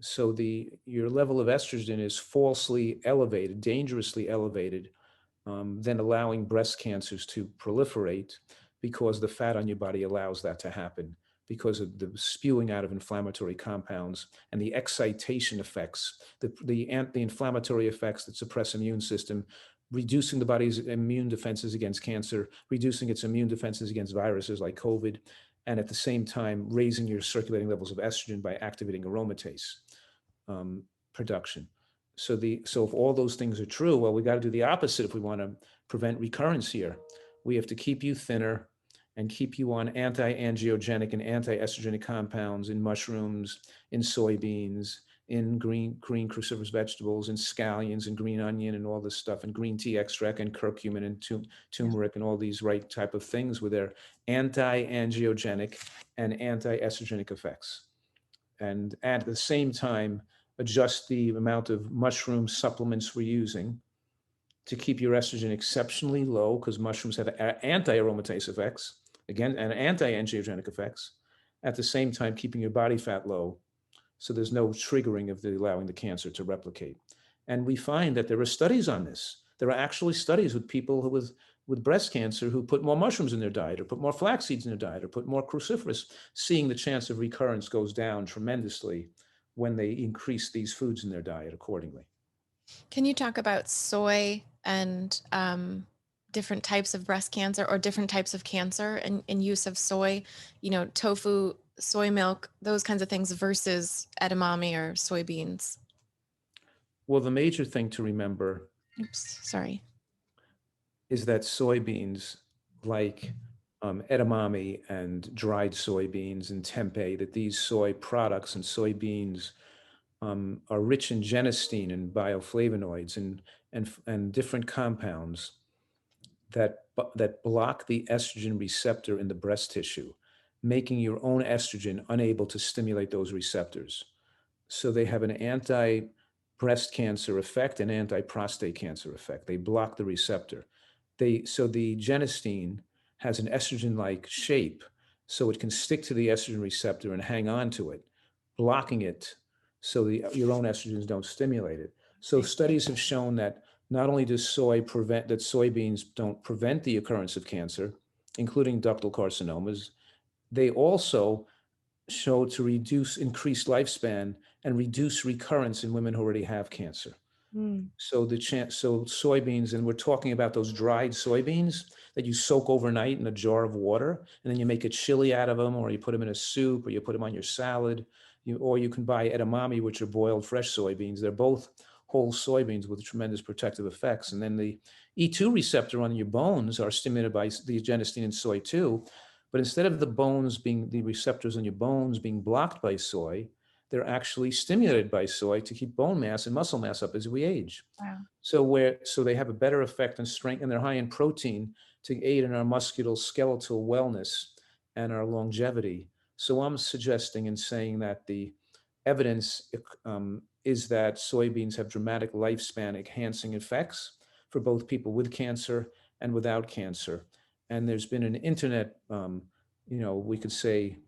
So your level of estrogen is falsely elevated, dangerously elevated, then allowing breast cancers to proliferate because the fat on your body allows that to happen because of the spewing out of inflammatory compounds and the excitation effects, the anti-inflammatory effects that suppress immune system, reducing the body's immune defenses against cancer, reducing its immune defenses against viruses like COVID, and at the same time raising your circulating levels of estrogen by activating aromatase production. So if all those things are true, well, we got to do the opposite if we want to prevent recurrence here. We have to keep you thinner and keep you on anti-angiogenic and anti-estrogenic compounds in mushrooms, in soybeans, in green cruciferous vegetables, in scallions, and green onion, and all this stuff, and green tea extract, and curcumin, and turmeric, and all these right type of things with their anti-angiogenic and anti-estrogenic effects. And at the same time, adjust the amount of mushroom supplements we're using to keep your estrogen exceptionally low, because mushrooms have anti-aromatase effects, again, and anti-angiogenic effects, at the same time keeping your body fat low, so there's no triggering of allowing the cancer to replicate. And we find that there are studies on this. There are actually studies with people who with breast cancer who put more mushrooms in their diet, or put more flax seeds in their diet, or put more cruciferous, seeing the chance of recurrence goes down tremendously when they increase these foods in their diet accordingly. Can you talk about soy and different types of breast cancer or different types of cancer and use of soy, tofu, soy milk, those kinds of things versus edamame or soybeans? Well, the major thing to remember Oops, sorry. is that soybeans, like edamame and dried soybeans and tempeh, that these soy products and soybeans are rich in genistein and bioflavonoids and different compounds that block the estrogen receptor in the breast tissue, making your own estrogen unable to stimulate those receptors. So they have an anti-breast cancer effect and anti-prostate cancer effect. They block the receptor. So the genistein has an estrogen-like shape, so it can stick to the estrogen receptor and hang on to it, blocking it so your own estrogens don't stimulate it. So studies have shown that not only does soybeans don't prevent the occurrence of cancer, including ductal carcinomas, they also show to reduce increased lifespan and reduce recurrence in women who already have cancer. Mm. So soybeans, and we're talking about those dried soybeans that you soak overnight in a jar of water, and then you make a chili out of them, or you put them in a soup, or you put them on your salad, or you can buy edamame, which are boiled fresh soybeans. They're both whole soybeans with tremendous protective effects. And then the E2 receptor on your bones are stimulated by the genistein in soy too. But instead of the receptors on your bones being blocked by soy, they're actually stimulated by soy to keep bone mass and muscle mass up as we age. Wow. So they have a better effect on strength, and they're high in protein to aid in our musculoskeletal wellness and our longevity. So I'm suggesting and saying that the evidence is that soybeans have dramatic lifespan enhancing effects for both people with cancer and without cancer. And there's been an internet, we could say,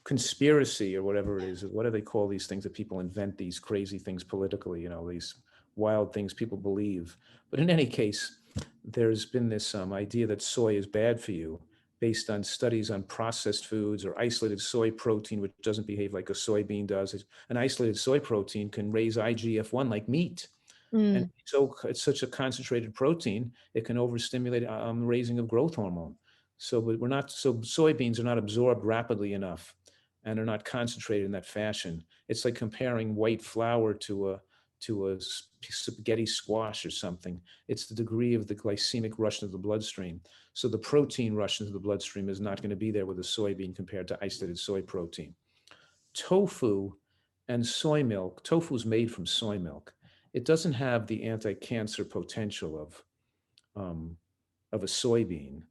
conspiracy or whatever it is. What do they call these things that people invent these crazy things politically, these wild things people believe. But in any case, there's been this idea that soy is bad for you based on studies on processed foods or isolated soy protein, which doesn't behave like a soybean does. An isolated soy protein can raise IGF-1 like meat. And so it's such a concentrated protein, it can overstimulate raising of growth hormone. So soybeans are not absorbed rapidly enough and are not concentrated in that fashion. It's like comparing white flour to a spaghetti squash or something. It's the degree of the glycemic rush into the bloodstream. So the protein rush into the bloodstream is not going to be there with a soybean compared to isolated soy protein. Tofu and soy milk, tofu is made from soy milk. It doesn't have the anti-cancer potential of a soybean.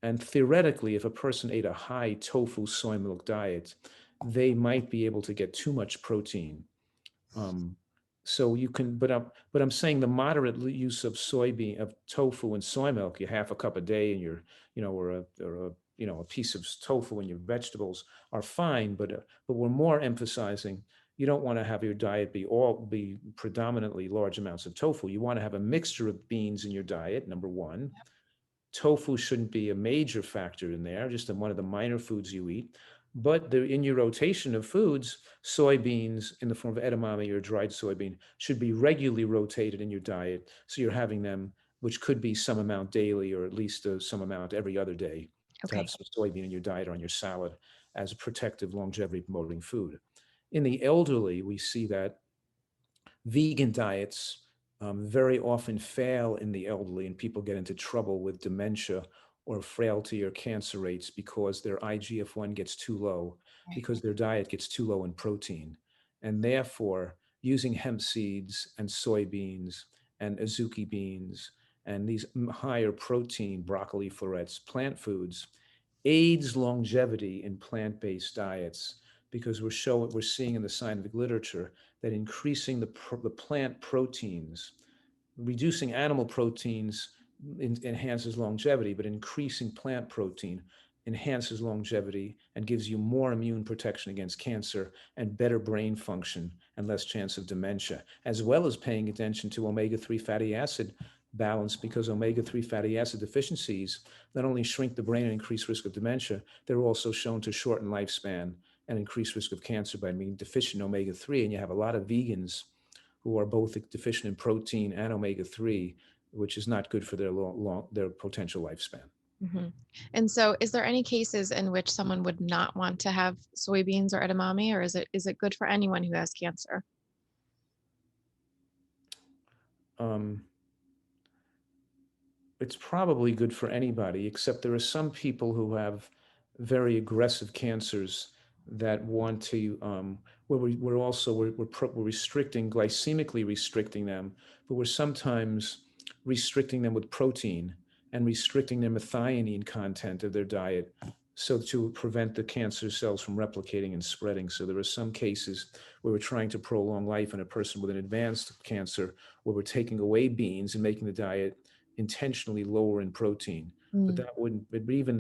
And theoretically, if a person ate a high tofu soy milk diet, they might be able to get too much protein. So you can, but I'm saying the moderate use of tofu and soy milk, you half a cup a day, and or a piece of tofu in your vegetables are fine. But we're more emphasizing, you don't want to have your diet be predominantly large amounts of tofu. You want to have a mixture of beans in your diet, number one. Tofu shouldn't be a major factor in there, just one of the minor foods you eat. But in your rotation of foods, soybeans in the form of edamame or dried soybean should be regularly rotated in your diet. So you're having them, which could be some amount daily or at least some amount every other day, to have Okay. some soybean in your diet or on your salad as a protective, longevity promoting food. In the elderly, we see that vegan diets very often fail in the elderly, and people get into trouble with dementia or frailty or cancer rates because their IGF-1 gets too low, Right. because their diet gets too low in protein. And therefore, using hemp seeds and soybeans and azuki beans and these higher protein broccoli florets, plant foods, aids longevity in plant-based diets, because we're seeing in the scientific literature that increasing the plant proteins, reducing animal proteins enhances longevity, but increasing plant protein enhances longevity and gives you more immune protection against cancer and better brain function and less chance of dementia, as well as paying attention to omega-3 fatty acid balance, because omega-3 fatty acid deficiencies not only shrink the brain and increase risk of dementia, they're also shown to shorten lifespan and increase risk of cancer by being deficient in omega-3. And you have a lot of vegans who are both deficient in protein and omega-3, which is not good for their potential lifespan. Hmm. And so, is there any cases in which someone would not want to have soybeans or edamame, or is it good for anyone who has cancer? Um, it's probably good for anybody, except there are some people who have very aggressive cancers that want to, where we're restricting, glycemically restricting them, but we're sometimes restricting them with protein and restricting their methionine content of their diet, so to prevent the cancer cells from replicating and spreading. So there are some cases where we're trying to prolong life in a person with an advanced cancer, where we're taking away beans and making the diet intentionally lower in protein. But Mm. that wouldn't, but even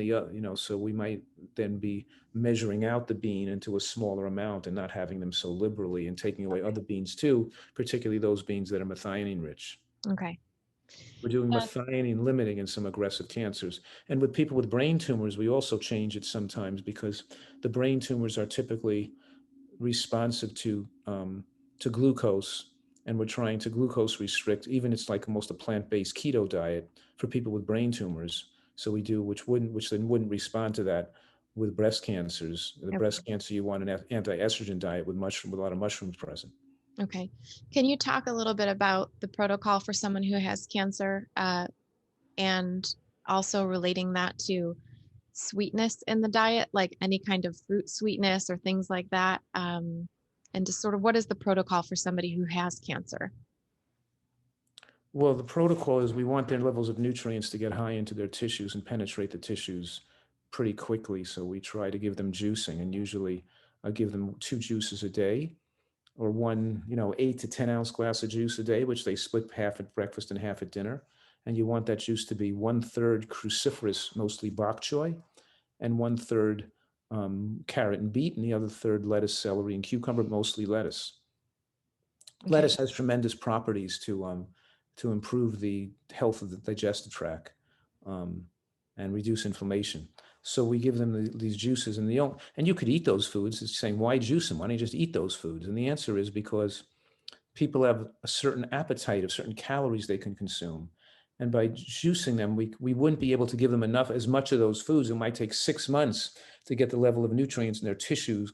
so we might then be measuring out the bean into a smaller amount and not having them so liberally, and taking away other beans too, particularly those beans that are methionine rich. Okay. We're doing Uh, methionine limiting in some aggressive cancers. And with people with brain tumors, we also change it sometimes, because the brain tumors are typically responsive to glucose, and we're trying to glucose restrict. Even it's like almost a plant-based keto diet for people with brain tumors. So we do, which then wouldn't respond to that with breast cancers. The breast okay. cancer, you want an anti-estrogen diet with a lot of mushrooms present. Okay. Can you talk a little bit about the protocol for someone who has cancer, and also relating that to sweetness in the diet, like any kind of fruit sweetness or things like that? And just sort of what is the protocol for somebody who has cancer? Well, the protocol is we want their levels of nutrients to get high into their tissues and penetrate the tissues pretty quickly. So we try to give them juicing, and usually I give them 2 juices a day, or one, 8 to 10 ounce glass of juice a day, which they split half at breakfast and half at dinner. And you want that juice to be 1/3 cruciferous, mostly bok choy, and 1/3 carrot and beet, and the other third lettuce, celery, and cucumber, mostly lettuce. Okay. Lettuce has tremendous properties to improve the health of the digestive tract, um, and reduce inflammation. So we give them these juices, and and you could eat those foods. It's saying, why juice them? Why don't you just eat those foods? And the answer is because people have a certain appetite of certain calories they can consume. And by juicing them, we wouldn't be able to give them as much of those foods. It might take 6 months to get the level of nutrients in their tissues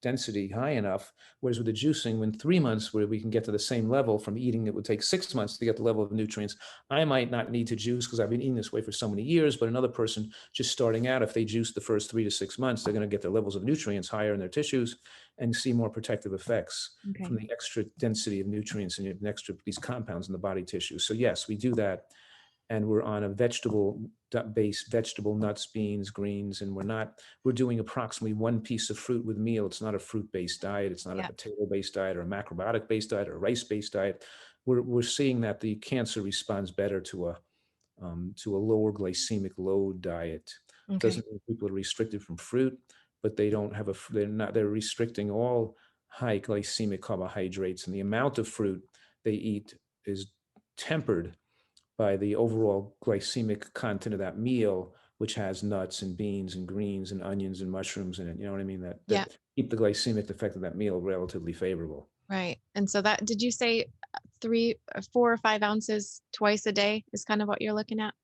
density high enough. Whereas with the juicing, in 3 months, where we can get to the same level from eating, it would take 6 months to get the level of nutrients. I might not need to juice because I've been eating this way for so many years, but another person just starting out, if they juice the first 3 to 6 months, they're going to get their levels of nutrients higher in their tissues and see more protective effects Okay. from the extra density of nutrients and these compounds in the body tissue. So yes, we do that, and we're on a vegetable-based, vegetable, nuts, beans, greens, and we're doing approximately one piece of fruit with meal. It's not a fruit-based diet. It's not a Yeah. potato-based diet or a macrobiotic-based diet or a rice-based diet. We're seeing that the cancer responds better to a lower glycemic load diet. Okay. Doesn't mean people are restricted from fruit, but they don't have they're restricting all high glycemic carbohydrates, and the amount of fruit they eat is tempered by the overall glycemic content of that meal, which has nuts and beans and greens and onions and mushrooms in it. You know what I mean? Yeah. That keep the glycemic effect of that meal relatively favorable. Right. And so that, did you say 4 or 5 ounces twice a day is kind of what you're looking at?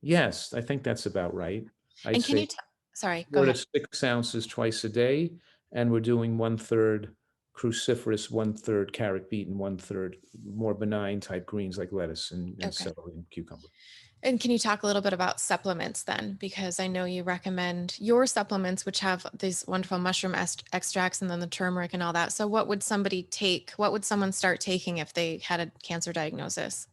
Yes, I think that's about right. I'd And can say you, sorry, go 4 to ahead. 6 ounces twice a day, and we're doing 1/3 cruciferous, 1/3 carrot beet, and 1/3 more benign type greens like lettuce and Okay. celery and cucumber. And can you talk a little bit about supplements then? Because I know you recommend your supplements, which have these wonderful mushroom extracts and then the turmeric and all that. So what would somebody take? What would someone start taking if they had a cancer diagnosis?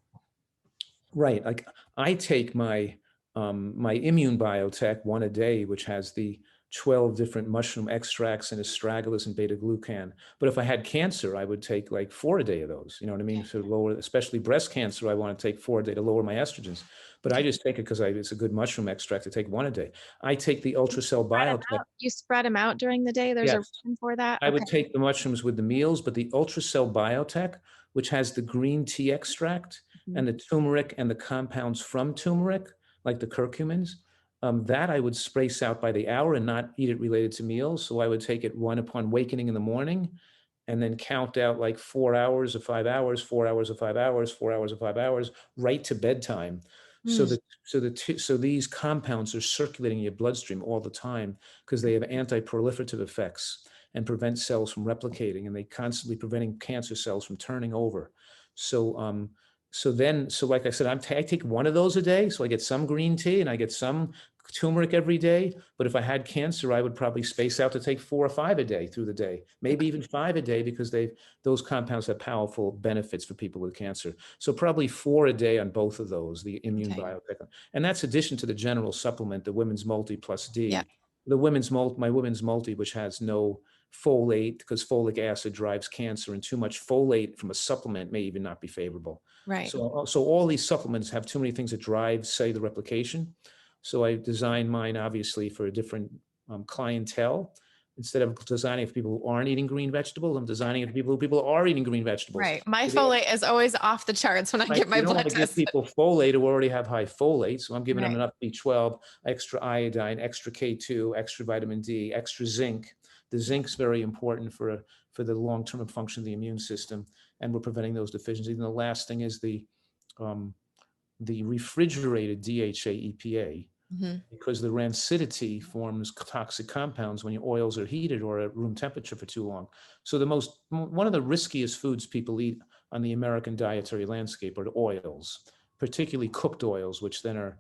Right. Like I take my immune biotech one a day, which has the 12 different mushroom extracts and astragalus and beta glucan. But if I had cancer, I would take like 4 a day of those. You know what I mean? Okay. To lower, especially breast cancer, I want to take 4 a day to lower my estrogens. But I Okay. just take it because it's a good mushroom extract to take 1 a day. I take the ultracell Spread 'em biotech. out. You spread them out during the day. There's a Yes. reason for that. I Okay. would take the mushrooms with the meals, but the Ultracell Biotech, which has the green tea extract Mhm. and the turmeric and the compounds from turmeric, like the curcumins, that I would space out by the hour and not eat it related to meals. So I would take it one upon awakening in the morning and then count out like 4 hours of 5 hours, 4 hours of 5 hours, 4 hours of 5 hours, right to bedtime. So Mm. that so these compounds are circulating in your bloodstream all the time because they have anti-proliferative effects and prevent cells from replicating, and they constantly preventing cancer cells from turning over. So so like I said, I take 1 of those a day, so I get some green tea and I get some turmeric every day. But if I had cancer, I would probably space out to take 4 or 5 a day through the day, maybe Okay. even 5 a day, because those compounds have powerful benefits for people with cancer. So probably 4 a day on both of those, the immune Okay. biotech, and that's addition to the general supplement, the Women's Multi Plus Yeah. D, my Women's Multi, which has no folate because folic acid drives cancer, and too much folate from a supplement may even not be favorable. Right. So all these supplements have too many things that drive cellular replication. So I designed mine obviously for a different clientele. Instead of designing it for people who aren't eating green vegetables, I'm designing it for people who are eating green vegetables. Right. My So they folate is always off the charts when I Right? get my You don't blood want to give tested. people folate who already have high folate. So I'm giving them Right. enough B12, extra iodine, extra K2, extra vitamin D, extra zinc. The zinc's very important for the long-term function of the immune system, and we're preventing those deficiencies. And the last thing is um, the refrigerated DHA EPA, Mhm. because the rancidity forms toxic compounds when your oils are heated or at room temperature for too long. So one of the riskiest foods people eat on the American dietary landscape are the oils, particularly cooked oils, which then are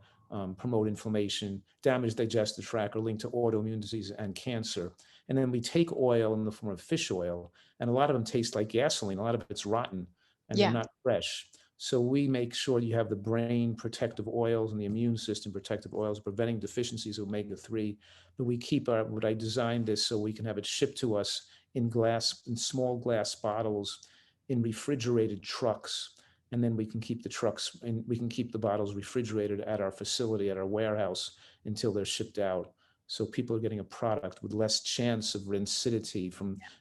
promote inflammation, damage digestive tract, or linked to autoimmune disease and cancer. And then we take oil in the form of fish oil, and a lot of them taste like gasoline. A lot of it's rotten, and they're Yeah. not fresh. So we make sure you have the brain protective oils and the immune system protective oils, preventing deficiencies of omega-3. But we keep what I designed this so we can have it shipped to us in small glass bottles, in refrigerated trucks. And then we can keep the bottles refrigerated at our facility, at our warehouse, until they're shipped out. So people are getting a product with less chance of rancidity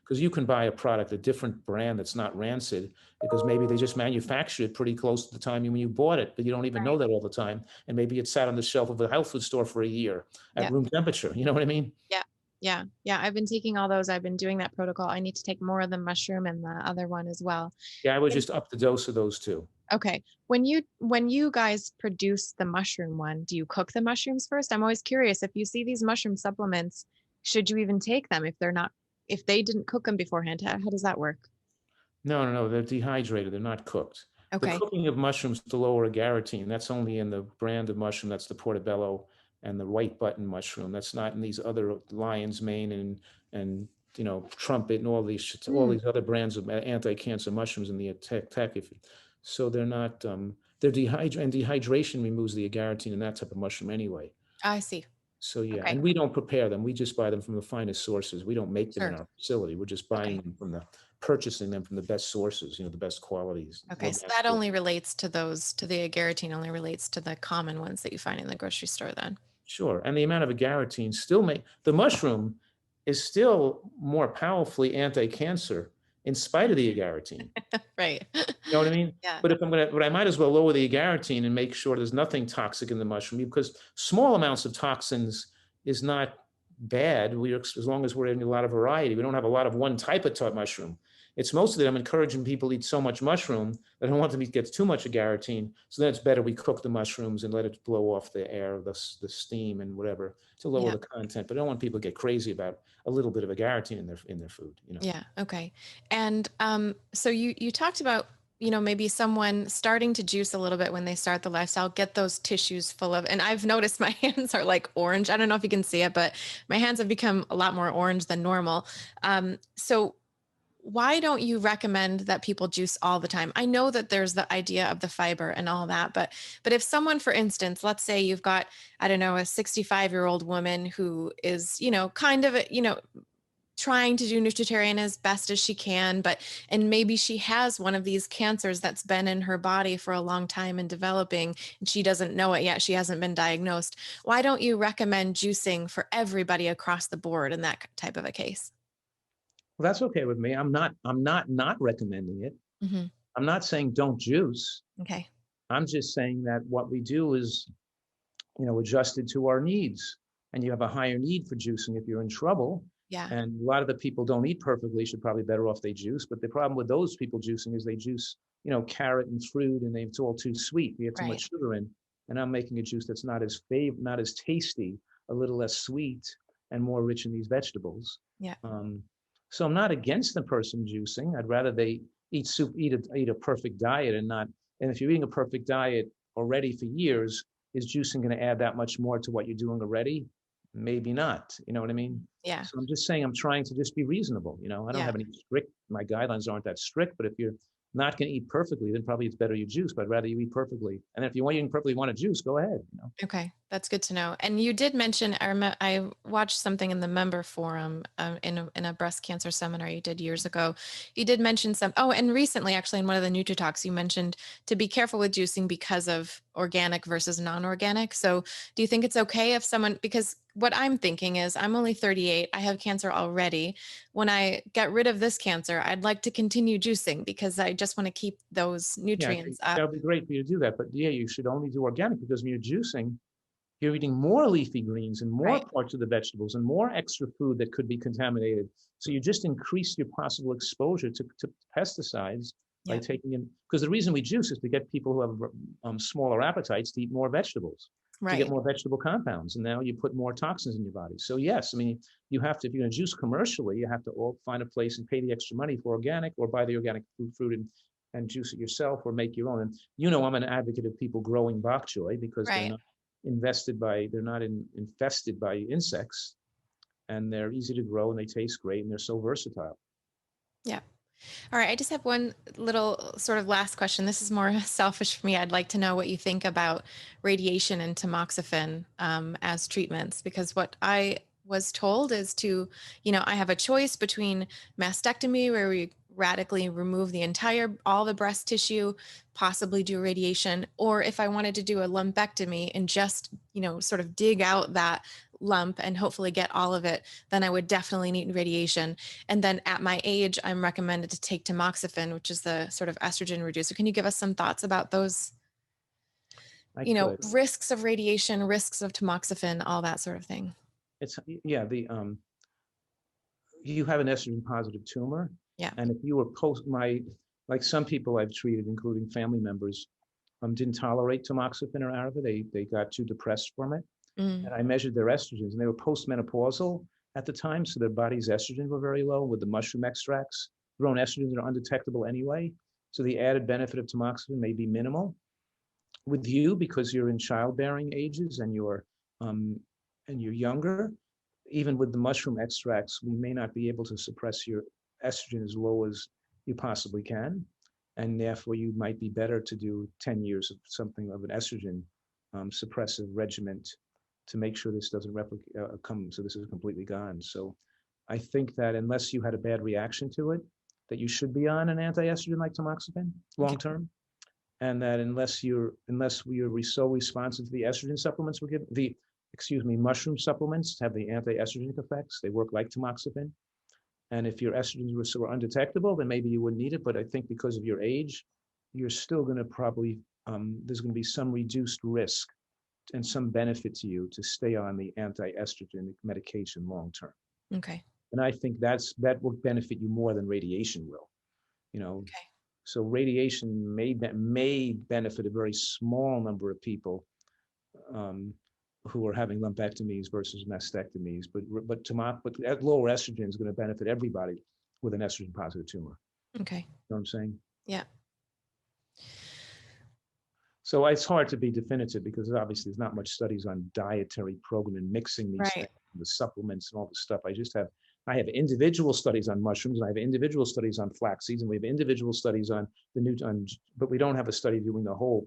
because you can buy a product, a different brand that's not rancid, because maybe they just manufactured it pretty close to the time when you bought it, but you don't even know Right. that all the time. And maybe it sat on the shelf of a health food store for a year at Yeah. room temperature. You know what I mean? Yeah. Yeah. Yeah. I've been taking all those. I've been doing that protocol. I need to take more of the mushroom and the other one as well. Yeah, I would And- just up the dose of those two. Okay. When you guys produce the mushroom one, do you cook the mushrooms first? I'm always curious if you see these mushroom supplements, should you even take them if they didn't cook them beforehand? How does that work? No, they're dehydrated. They're not cooked. The Okay. cooking of mushrooms to lower agarotine, that's only in the brand of mushroom. That's the portobello and the white button mushroom. That's not in these other lion's mane and trumpet and all Mm, these other brands of anti-cancer mushrooms in the tech. So they're not. They're dehydrated, and dehydration removes the agarotine in that type of mushroom anyway. I see. So yeah, Okay. and we don't prepare them. We just buy them from the finest sources. We don't make them in Sure. our facility. We're just Okay. buying them purchasing them from the best sources, the best qualities, Okay. So that organic. only relates to the agarotine only relates to the common ones that you find in the grocery store then. Sure. And the amount of agarotine still make the mushroom is still more powerfully anti-cancer in spite of the agarotine. Right. You know what I mean? Yeah. But I might as well lower the agarotine and make sure there's nothing toxic in the mushroom, because small amounts of toxins is not bad. As long as we're eating a lot of variety, we don't have a lot of one type of mushroom. It's mostly that I'm encouraging people to eat so much mushroom that I don't want them to get too much agarotine. So then it's better we cook the mushrooms and let it blow off the air, the steam and whatever, to lower Yeah. the content. But I don't want people to get crazy about a little bit of agarotine in their food. Yeah. Okay. And so you talked about, maybe someone starting to juice a little bit when they start the lifestyle, get those tissues full of, and I've noticed my hands are like orange. I don't know if you can see it, but my hands have become a lot more orange than normal. So why don't you recommend that people juice all the time? I know that there's the idea of the fiber and all that, but if someone, for instance, let's say you've got, I don't know, a 65-year-old woman who is, kind of, trying to do nutritarian as best as she can, and maybe she has one of these cancers that's been in her body for a long time and developing, and she doesn't know it yet. She hasn't been diagnosed. Why don't you recommend juicing for everybody across the board in that type of a case? Well, that's okay with me. I'm not recommending it. Hmm. I'm not saying don't juice. Okay. I'm just saying that what we do is, adjusted to our needs. And you have a higher need for juicing if you're in trouble. Yeah. And a lot of the people don't eat perfectly, should probably better off they juice. But the problem with those people juicing is they juice, carrot and fruit, and it's all too sweet. You have too Right. much sugar in. And I'm making a juice that's not as tasty, a little less sweet, and more rich in these vegetables. Yeah. So I'm not against the person juicing. I'd rather they eat soup, eat a perfect diet, and not. And if you're eating a perfect diet already for years, is juicing going to add that much more to what you're doing already? Maybe not. You know what I mean? Yeah. So I'm just saying I'm trying to just be reasonable. I don't Yeah. have any my guidelines aren't that strict, but if you're not going to eat perfectly, then probably it's better you juice, but I'd rather you eat perfectly. And if you want eating perfectly, want to juice, go ahead. Okay, that's good to know. And you did mention, I watched something in the member forum, in a breast cancer seminar you did years ago. You did mention and recently, actually, in one of the NutriTalks, you mentioned to be careful with juicing because of organic versus non-organic. So do you think it's okay if someone, because what I'm thinking is I'm only 38, I have cancer already. When I get rid of this cancer, I'd like to continue juicing because I just want to keep those Yeah, I think nutrients that up. would be great for you to do that. But yeah, you should only do organic, because when you're juicing, you're eating more leafy greens and more Right. parts of the vegetables and more extra food that could be contaminated. So you just increase your possible exposure to pesticides by Yeah. taking in. Because the reason we juice is to get people who have smaller appetites to eat more vegetables, to get Right. more vegetable compounds. And now you put more toxins in your body. So yes, I mean, you have to, if you're going to juice commercially, you have to find a place and pay the extra money for organic, or buy the organic fruit and juice it yourself, or make your own. And I'm an advocate of people growing bok choy, because Right. they're not infested by insects, and they're easy to grow, and they taste great, and they're so versatile. Yeah. All right. I just have one little sort of last question. This is more selfish for me. I'd like to know what you think about radiation and tamoxifen as treatments, because what I was told is I have a choice between mastectomy, where we radically remove all the breast tissue, possibly do radiation, or if I wanted to do a lumpectomy and just, sort of dig out that lump and hopefully get all of it, then I would definitely need radiation. And then at my age, I'm recommended to take tamoxifen, which is the sort of estrogen reducer. Can you give us some thoughts about those, I could. risks of radiation, risks of tamoxifen, all that sort of thing? It's yeah. You have an estrogen positive tumor, Yeah. and if you were like some people I've treated, including family members, didn't tolerate tamoxifen or Arava. They got too depressed from it. Mm, And I measured their estrogens, and they were postmenopausal at the time, so their body's estrogen were very low with the mushroom extracts. Their own estrogens are undetectable anyway, so the added benefit of tamoxifen may be minimal. With you, because you're in childbearing ages um, and you're younger, even with the mushroom extracts, we may not be able to suppress your estrogen as low as you possibly can, and therefore you might be better to do 10 years of something of an estrogen suppressive regimen to make sure this doesn't so this is completely gone. So I think that unless you had a bad reaction to it, that you should be on an anti-estrogen like tamoxifen long term, and that unless we are so responsive to the estrogen supplements we're giving, mushroom supplements have the anti-estrogenic effects. They work like tamoxifen. And if your estrogens were undetectable, then maybe you wouldn't need it. But I think because of your age, you're still going to probably, there's going to be some reduced risk and some benefit to you to stay on the anti-estrogenic medication long term. Okay. And I think that will benefit you more than radiation will. Okay. So radiation may benefit a very small number of people who are having lumpectomies versus mastectomies, but at lower estrogen is going to benefit everybody with an estrogen positive tumor. Okay. You know what I'm saying? Yeah. So it's hard to be definitive because obviously there's not much studies on dietary program and mixing these things, the supplements and all the stuff. I have individual studies on mushrooms, and I have individual studies on flax seeds, and we have individual studies on but we don't have a study doing the whole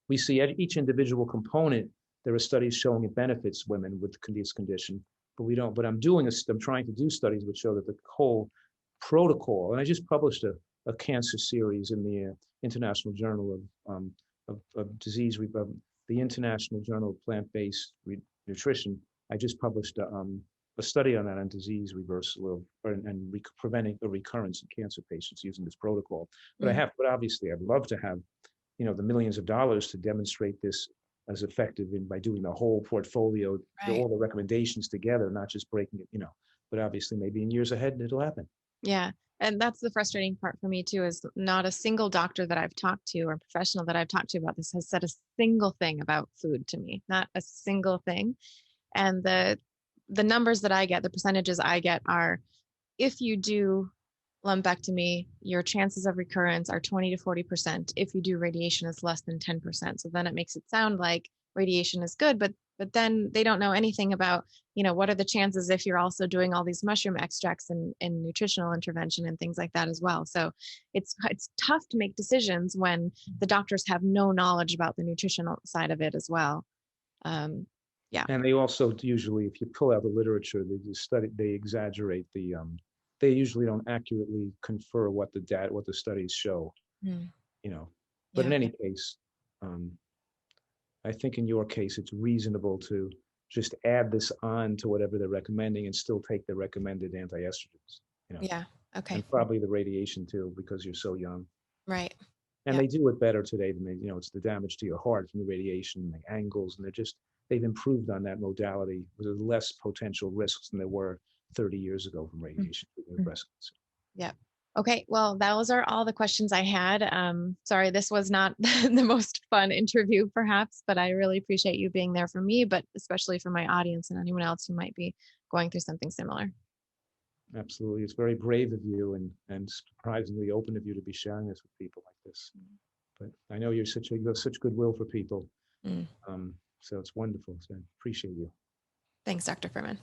We see each individual component. There are studies showing it benefits women with this condition, but we don't. But I'm trying to do studies which show that the whole protocol. And I just published a cancer series in the International Journal of Disease, the International Journal of Plant-Based Nutrition. I just published a study on that, on disease reversal and preventing the recurrence in cancer patients using this protocol. But but obviously I'd love to have, the millions of dollars to demonstrate this as effective by doing the whole portfolio, all the recommendations together, not just breaking it, but obviously maybe in years ahead it'll happen. Yeah. And that's the frustrating part for me too, is not a single doctor that I've talked to or professional that I've talked to about this has said a single thing about food to me, not a single thing. And the numbers that I get, the percentages I get are, if you do lumpectomy, your chances of recurrence are 20 to 40%. If you do radiation, it's less than 10%. So then it makes it sound like radiation is good, but then they don't know anything about, what are the chances if you're also doing all these mushroom extracts and nutritional intervention and things like that as well. So it's tough to make decisions when the doctors have no knowledge about the nutritional side of it as well. Yeah. And they also usually, if you pull out the literature, they exaggerate they usually don't accurately confer what the studies show, But in any case, I think in your case, it's reasonable to just add this on to whatever they're recommending and still take the recommended anti-estrogens, Yeah. Okay. And probably the radiation too, because you're so young. Right. And they do it better today than it's the damage to your heart from the radiation, the angles, and they've improved on that modality. There's less potential risks than there were 30 years ago from radiation treatment of breast cancer. Yeah. Okay. Well, those are all the questions I had. Sorry, this was not the most fun interview perhaps, but I really appreciate you being there for me, but especially for my audience and anyone else who might be going through something similar. Absolutely. It's very brave of you and surprisingly open of you to be sharing this with people like this. But I know you have such goodwill for people. So it's wonderful. So I appreciate you. Thanks, Dr. Fuhrman.